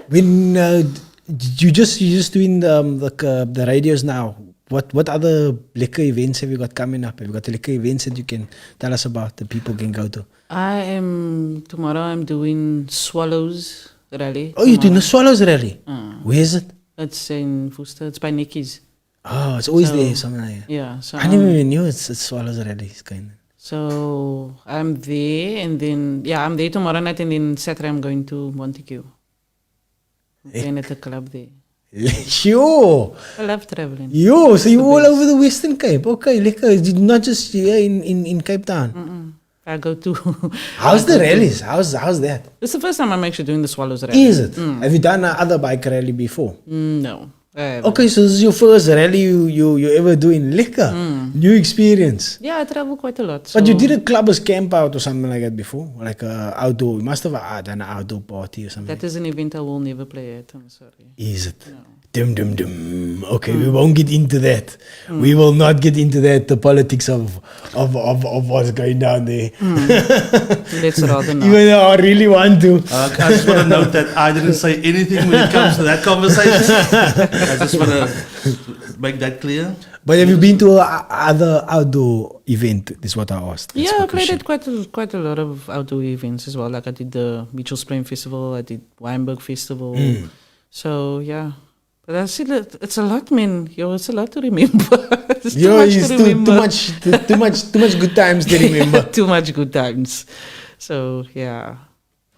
when you just doing the radios now, what other liquor events have you got coming up? Have you got liquor events that you can tell us about that people can go to? Tomorrow I'm doing Swallows Rally. Oh, you're doing the Swallows Rally? Where is it? It's in Worcester. It's by Nicky's. Oh, it's always there somewhere. Yeah. So I never even knew it's Swallows Rally. It's kind of. So I'm there, and then I'm there tomorrow night, and then Saturday I'm going to Montague. And at the club there. Sure. I love traveling. So you're all over the Western Cape. Okay, lekker. Not just here in Cape Town. I go to. How's the rallies? How's that? It's the first time I'm actually doing the Swallows Rally. Is it? Have you done another bike rally before? No. Okay, so this is your first rally you ever do in liquor. New experience. Yeah, I travel quite a lot. So. But you did a clubbers camp out or something like that before? Like outdoor. You must have done an outdoor party or something. That is an event I will never play at. I'm sorry. Is it? No. Dum. Okay, we won't get into that. We will not get into that. The politics of what's going down there. Let's rather not. Even though I really want to. I just want to note that I didn't say anything when it comes to that conversation. I just want to make that clear. But have you been to other outdoor event? Is what I asked. That's Yeah, my I played question. at quite a lot of outdoor events as well. Like I did the Mitchell's Plain Festival, I did Weinberg Festival. So yeah. But I see that it's a lot, man. Yo, it's a lot to remember. It's Yo, much it's to too remember. much good times to remember. Too much good times. So yeah.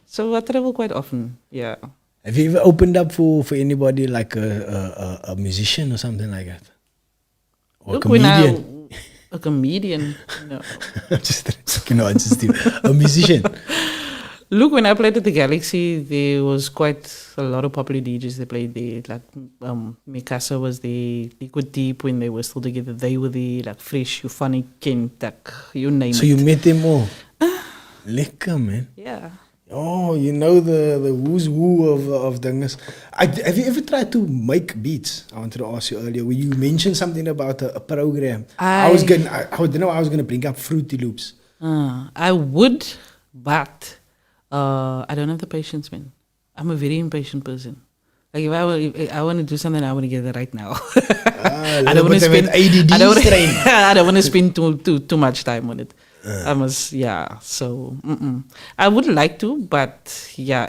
So I travel quite often. Yeah. Have you ever opened up for anybody like a musician or something like that? Or Look, a comedian? a comedian. No. A musician. Look, when I played at the Galaxy, there was quite a lot of popular DJs that played there. Like Mikasa was there, Liquid Deep when they were still together. They were there, like Fresh, Euphonic, Kentuck, you name it. So you met them all? Lekker, man. Yeah. Oh, you know the who's who of dinges. Have you ever tried to make beats? I wanted to ask you earlier. When you mentioned something about a program. I didn't know I was gonna bring up Fruity Loops. I would, but I don't have the patience, man. I'm a very impatient person. Like if I want to do something, I want to get it right now. I don't want to spend ADD strain. I don't want to spend too much time on it. I must, yeah. So I would like to, but yeah.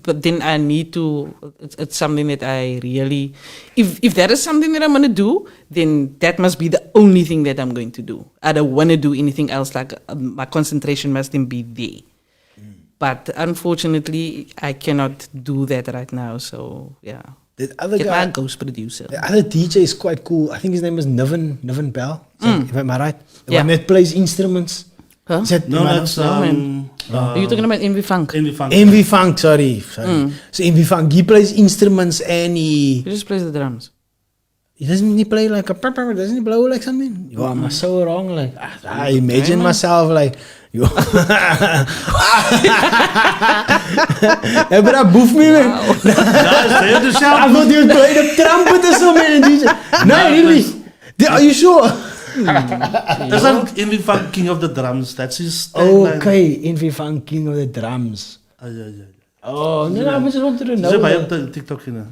But then I need to. It's something that I really. If that is something that I'm gonna do, then that must be the only thing that I'm going to do. I don't want to do anything else. Like my concentration must then be there. But unfortunately, I cannot do that right now. So yeah. The other Get guy, my ghost producer. the other DJ is quite cool. I think his name is Niven Bell. Am I right? The Yeah. one that plays instruments. Huh? Is that, No, am I that's Are you talking about Envy Funk? Envy Funk. Envy Funk, sorry. So Envy Funk, he plays instruments and he He just plays the drums. doesn't he play like a pepper, doesn't he blow like something? Yo, I'm so wrong. Like I imagine myself like yo. Hey, but I boof me, man. Say it yourself. I thought you played a trumpet or something, DJ. No, really? Are you sure? That's not Envy Funk, King of the Drums. That's his tagline. Okay, Envy Funk, King of the Drums. Yeah. Oh, no, I just wanted to know. He's by op TikTok, you know.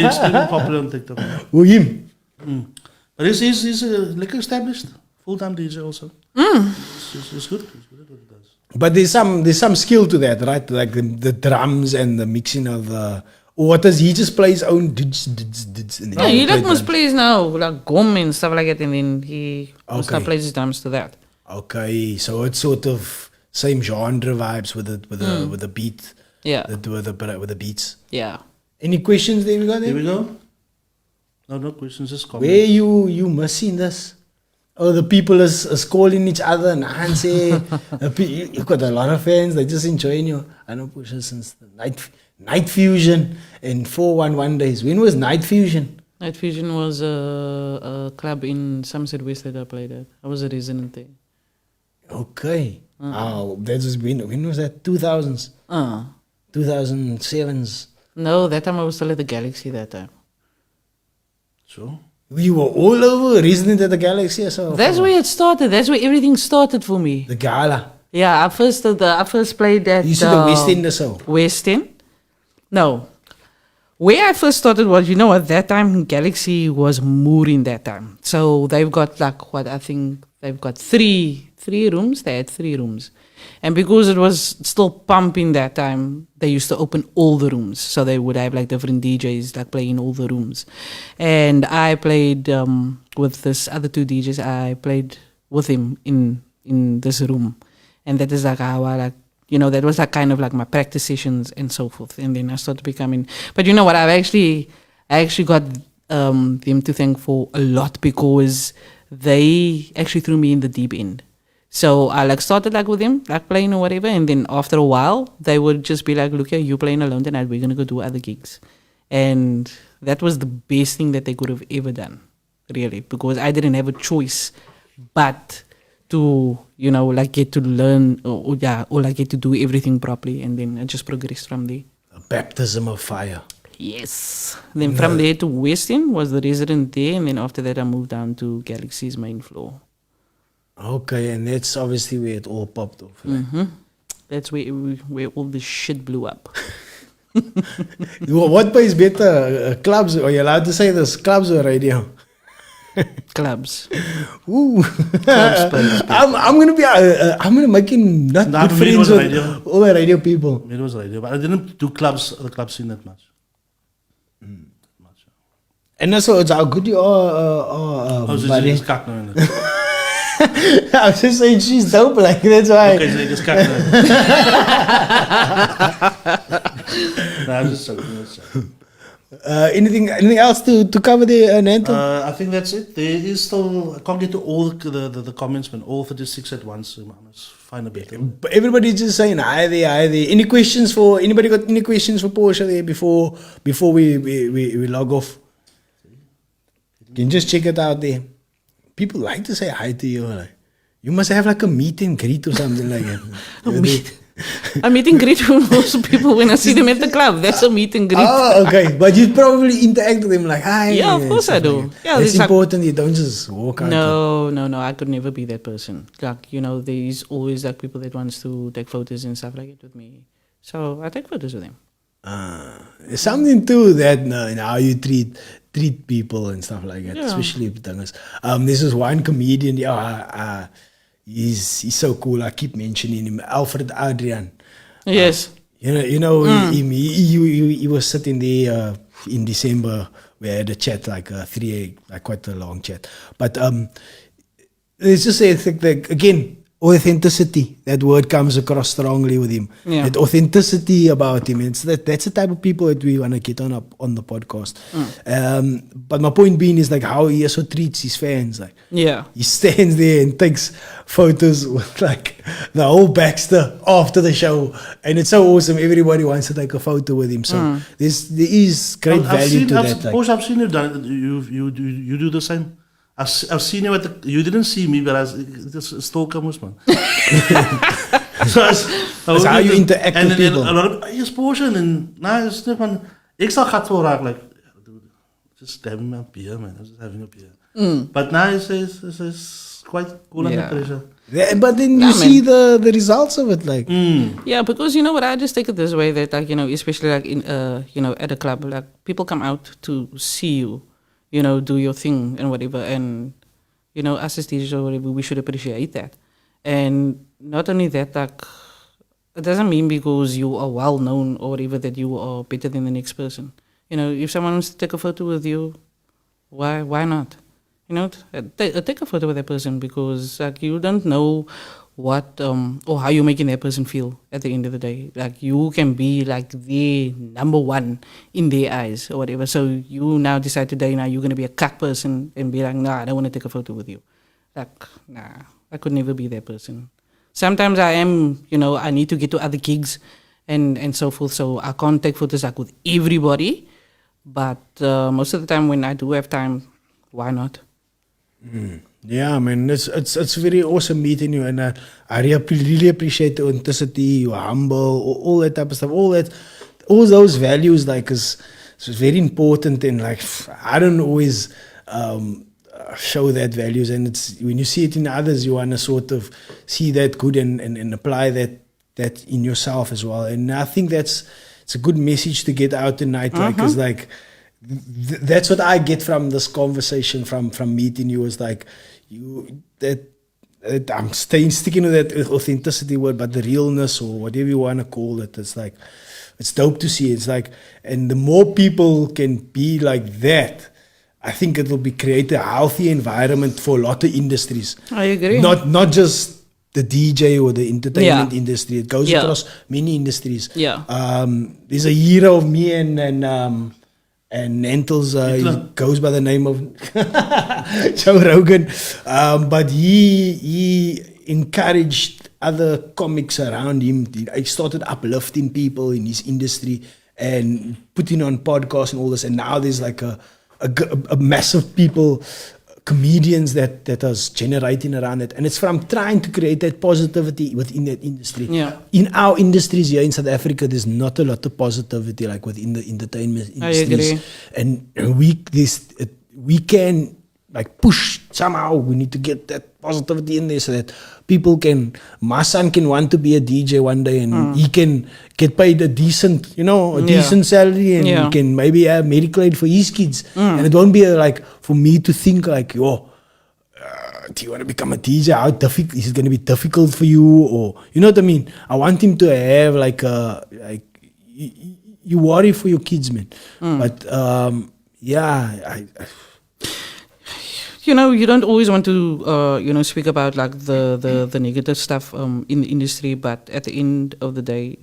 He's been popular on TikTok. Who him? But he's like established. Full-time DJ also. He's good. He's good at what he does. But there's some skill to that, right? Like the drums and the mixing of the. Or what does he just play his own? Yeah, he like most plays now, like Gom and stuff like that, and then he also plays his drums to that. Okay, so it's sort of same genre vibes with the beat. Yeah. With the beats. Yeah. Any questions there we got there? Here we go. No questions, just comments. Where you missing this? Oh, the people is calling each other and say, you've got a lot of fans. They're just enjoying you. I know Porsche since the Night Fusion and 411 days. When was Night Fusion? Night Fusion was a club in Somerset West that I played at. I was a resident there. Okay. Oh, that was when was that? 2000s? 2007s. No, that time I was still at the Galaxy that time. Sure. You were all over, resident at the Galaxy. So That's where it started. That's where everything started for me. the gala. Yeah, I first played at You said the West End or so. West End? No. Where I first started was, you know, at that time, Galaxy was mooring that time. So they've got like, what I think, they've got three rooms. They had 3 rooms. And because it was still pumping that time, they used to open all the rooms. So they would have like different DJs like playing all the rooms. And I played with this other 2 DJs. I played with him in this room. And that is like how I like, you know, that was like kind of like my practice sessions and so forth. And then I started becoming, but you know what, I actually got them to thank for a lot because they actually threw me in the deep end. So I like started like with them, like playing or whatever. And then after a while, they would just be like, look here, you're playing alone tonight. We're going to go do other gigs. And that was the best thing that they could have ever done, really, because I didn't have a choice but to, you know, like get to learn or like get to do everything properly. And then I just progressed from there. A baptism of fire. Yes. Then from there to Westin was the resident there. And then after that, I moved down to Galaxy's main floor. Okay, and that's obviously where it all popped off. Right? That's where all the shit blew up. What pays better, clubs? Are you allowed to say this? Clubs or radio? Clubs. Ooh. Clubs pays better. I'm gonna make him not Nah, good for me it friends was with radio. all the radio people. It was radio, but I didn't do the club scene that much. And also, it's how good you are. Oh, so buddy. you just cut now. I was just saying she's dope, like that's why. Okay, so you just cut now. Nah, I'm just joking. Anything else to cover there, Nanto? I think that's it. There is still, I can't get to all the comments, but all 36 at once. So I must find a better. Everybody's just saying hi there, hi there. Any questions for anybody? Got any questions for Portia there before we log off? You can just check it out there. People like to say hi to you. Like, you must have like a meet and greet or something like that. A meet and greet with most people when I see them at the club. That's a meet and greet. Oh, okay. But you probably interact with them like, hi. Yeah, of course I do. Like Yeah, it's it's like- important. You don't just walk out. No, I could never be that person. Like, there's always like people that wants to take photos and stuff like it with me. So I take photos with them. There's something to that in how you treat people and stuff like that, Yeah. especially things. This is one comedian. He's so cool. I keep mentioning him, Alfred Adrian. Yes. He was sitting there in December. We had a chat, like quite a long chat. But let's just say, I think that, again, authenticity. That word comes across strongly with him. Yeah. That authenticity about him. That's the type of people that we want to get on the podcast. But my point being is like how he also treats his fans. Like, Yeah. he stands there and takes photos with like the whole Baxter after the show, and it's so awesome. Everybody wants to take a photo with him. So there is great value to that. Like, Porsche, I've seen you done it. You do the same. I've seen you at you didn't see me, but I was a stalker, man. So that's how you interact with people. A lot of yes, Porsche, and then it's not van. Ik zal gat voor raak, like, dude, just having my beer, man. I was just having a beer. But now it's quite cool under Yeah. yeah, pressure. but then you see the results of it, like. Yeah, because you know what, I just take it this way that, like, especially like in at a club, like people come out to see you, do your thing and whatever, and us as DJs or whatever, we should appreciate that. And not only that, like, it doesn't mean because you are well known or whatever that you are better than the next person. If someone wants to take a photo with you, why not? Take a photo with that person, because like you don't know what or how you're making that person feel at the end of the day. Like, you can be like the number one in their eyes or whatever. So you now decide today, now you're going to be a cuck person and be like, nah, I don't want to take a photo with you. Like, nah, I could never be that person. Sometimes I am, I need to get to other gigs and so forth. So I can't take photos like with everybody. But most of the time when I do have time, why not? Yeah, man, it's very awesome meeting you, and I really appreciate the authenticity. You're humble, all that type of stuff, all those values, like, is very important. And like, I don't always show that values, and it's when you see it in others, you want to sort of see that good and apply that in yourself as well. And I think it's a good message to get out tonight, like, because like. That's what I get from this conversation, from meeting you, is like I'm sticking with that authenticity word, but the realness or whatever you want to call it, it's like, it's dope to see. It's like, and the more people can be like that, I think it will create a healthy environment for a lot of industries. I agree. Not just the DJ or the entertainment industry. It goes across many industries. Yeah. There's a hero of me and Nantles, he goes by the name of Joe Rogan, but he encouraged other comics around him. He started uplifting people in his industry and putting on podcasts and all this. And now there's like a massive comedians that are generating around it, and it's from trying to create that positivity within that industry. Yeah. In our industries here in South Africa, there's not a lot of positivity like within the entertainment industries. I agree. And we can like push somehow. We need to get that positivity in there so that people can, my son can want to be a DJ one day and he can get paid a decent, decent salary and he can maybe have medical aid for his kids. And it won't be like for me to think like, do you want to become a DJ? How difficult is it going to be difficult for you? Or you know what I mean? I want him to have you worry for your kids, man. But you don't always want to speak about like the negative stuff in the industry, but at the end of the day,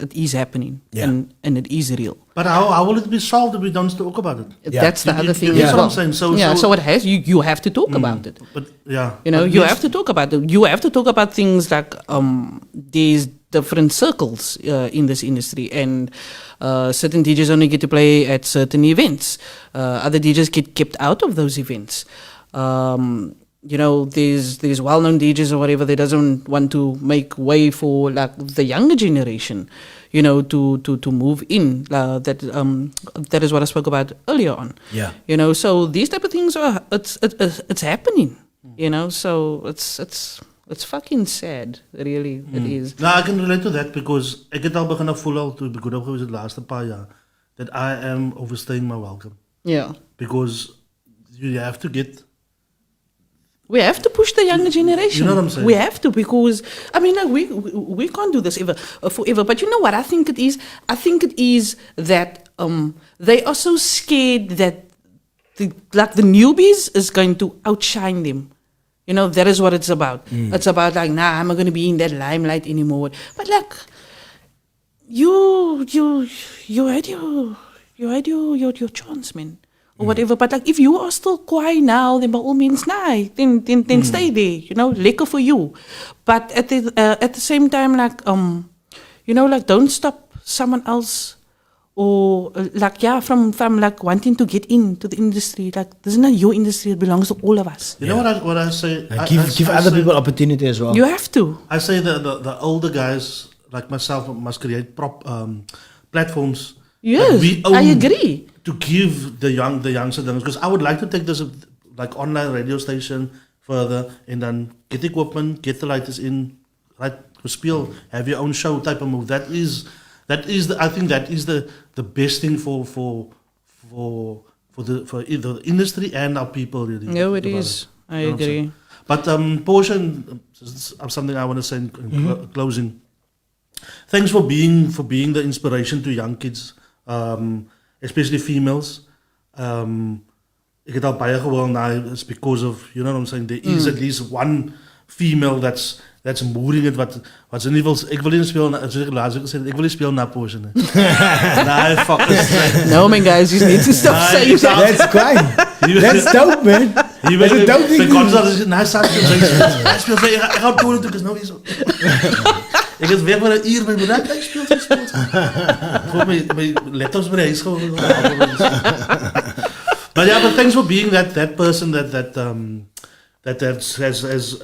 it is happening and it is real. But how will it be solved if we don't talk about it? That's the other thing. That's what I'm saying. So it has you have to talk about it. But you have to talk about it. You have to talk about things like these different circles in this industry, and certain DJs only get to play at certain events. Other DJs get kept out of those events. There's well-known DJs or whatever, they doesn't want to make way for like the younger generation, to move in. That is what I spoke about earlier on. Yeah. So these type of things it's happening. So it's fucking sad, really. It is. No, I can relate to that because ek het al begin voel al toe ek goed op gewees het laaste paar jaar that I am overstaying my welcome. Yeah. Because you have to get. We have to push the younger generation. You know what I'm saying? We have to, because we can't do this forever. But you know what I think it is? I think it is that they are so scared that the newbies is going to outshine them. That is what it's about. It's about like, I'm not going to be in that limelight anymore. But like, you had your chance, man. Or whatever, but like if you are still quiet now, then by all means, then stay there. Lekker for you. But at the same time, like don't stop someone else, or from like wanting to get into the industry. Like this is not your industry; it belongs to all of us. You know what I say? Give other people opportunity as well. You have to. I say the older guys like myself must create platforms. Yes, I agree. To give the youngsters, because I would like to take this like online radio station further and then get equipment, get the lighters in, right? Spiel, have your own show type of move. I think that is the best thing for either the industry and our people really. No, it is. I agree. But Porsche, something I want to say in closing. Thanks for being the inspiration to young kids. Especially females. Ek het al baie gehoor now, it's because of, you know what I'm saying, there is at least one female that's moving it wat's in ieder geval, ek wil nie speel na, ek wil nie speel na Porsche nie. Nah, fuck this. No man guys, you need to stop saying that. That's fine. That's dope, man. That's a dope thing. Ek gaan Polen toe, ek is nou hier so. Ek is weer vir 'n uur by my ek speel. Voor my laptops by huis gewoon. But thanks for being that person that has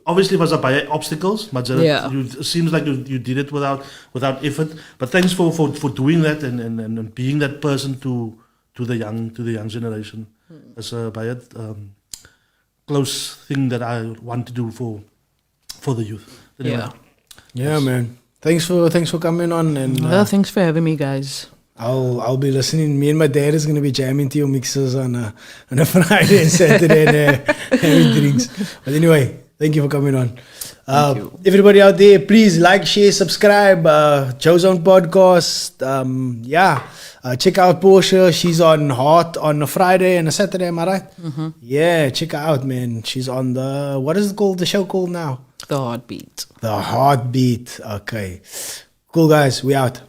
obviously was a by obstacles, but it seems like you did it without effort. But thanks for doing that and being that person to the young generation. It's a by close thing that I want to do for the youth. Anyway. Yeah, man. Thanks for coming on, and thanks for having me, guys. I'll be listening. Me and my dad is gonna be jamming to your mixes on a Friday and Saturday and having drinks. But anyway, thank you for coming on. Everybody out there, please like, share, subscribe. joeZONE podcast. Check out Portia. She's on Hot on a Friday and a Saturday. Am I right? Yeah, check her out, man. She's on what is it called? The show called now? The Heartbeat. The Heartbeat. Okay. Cool, guys. We out.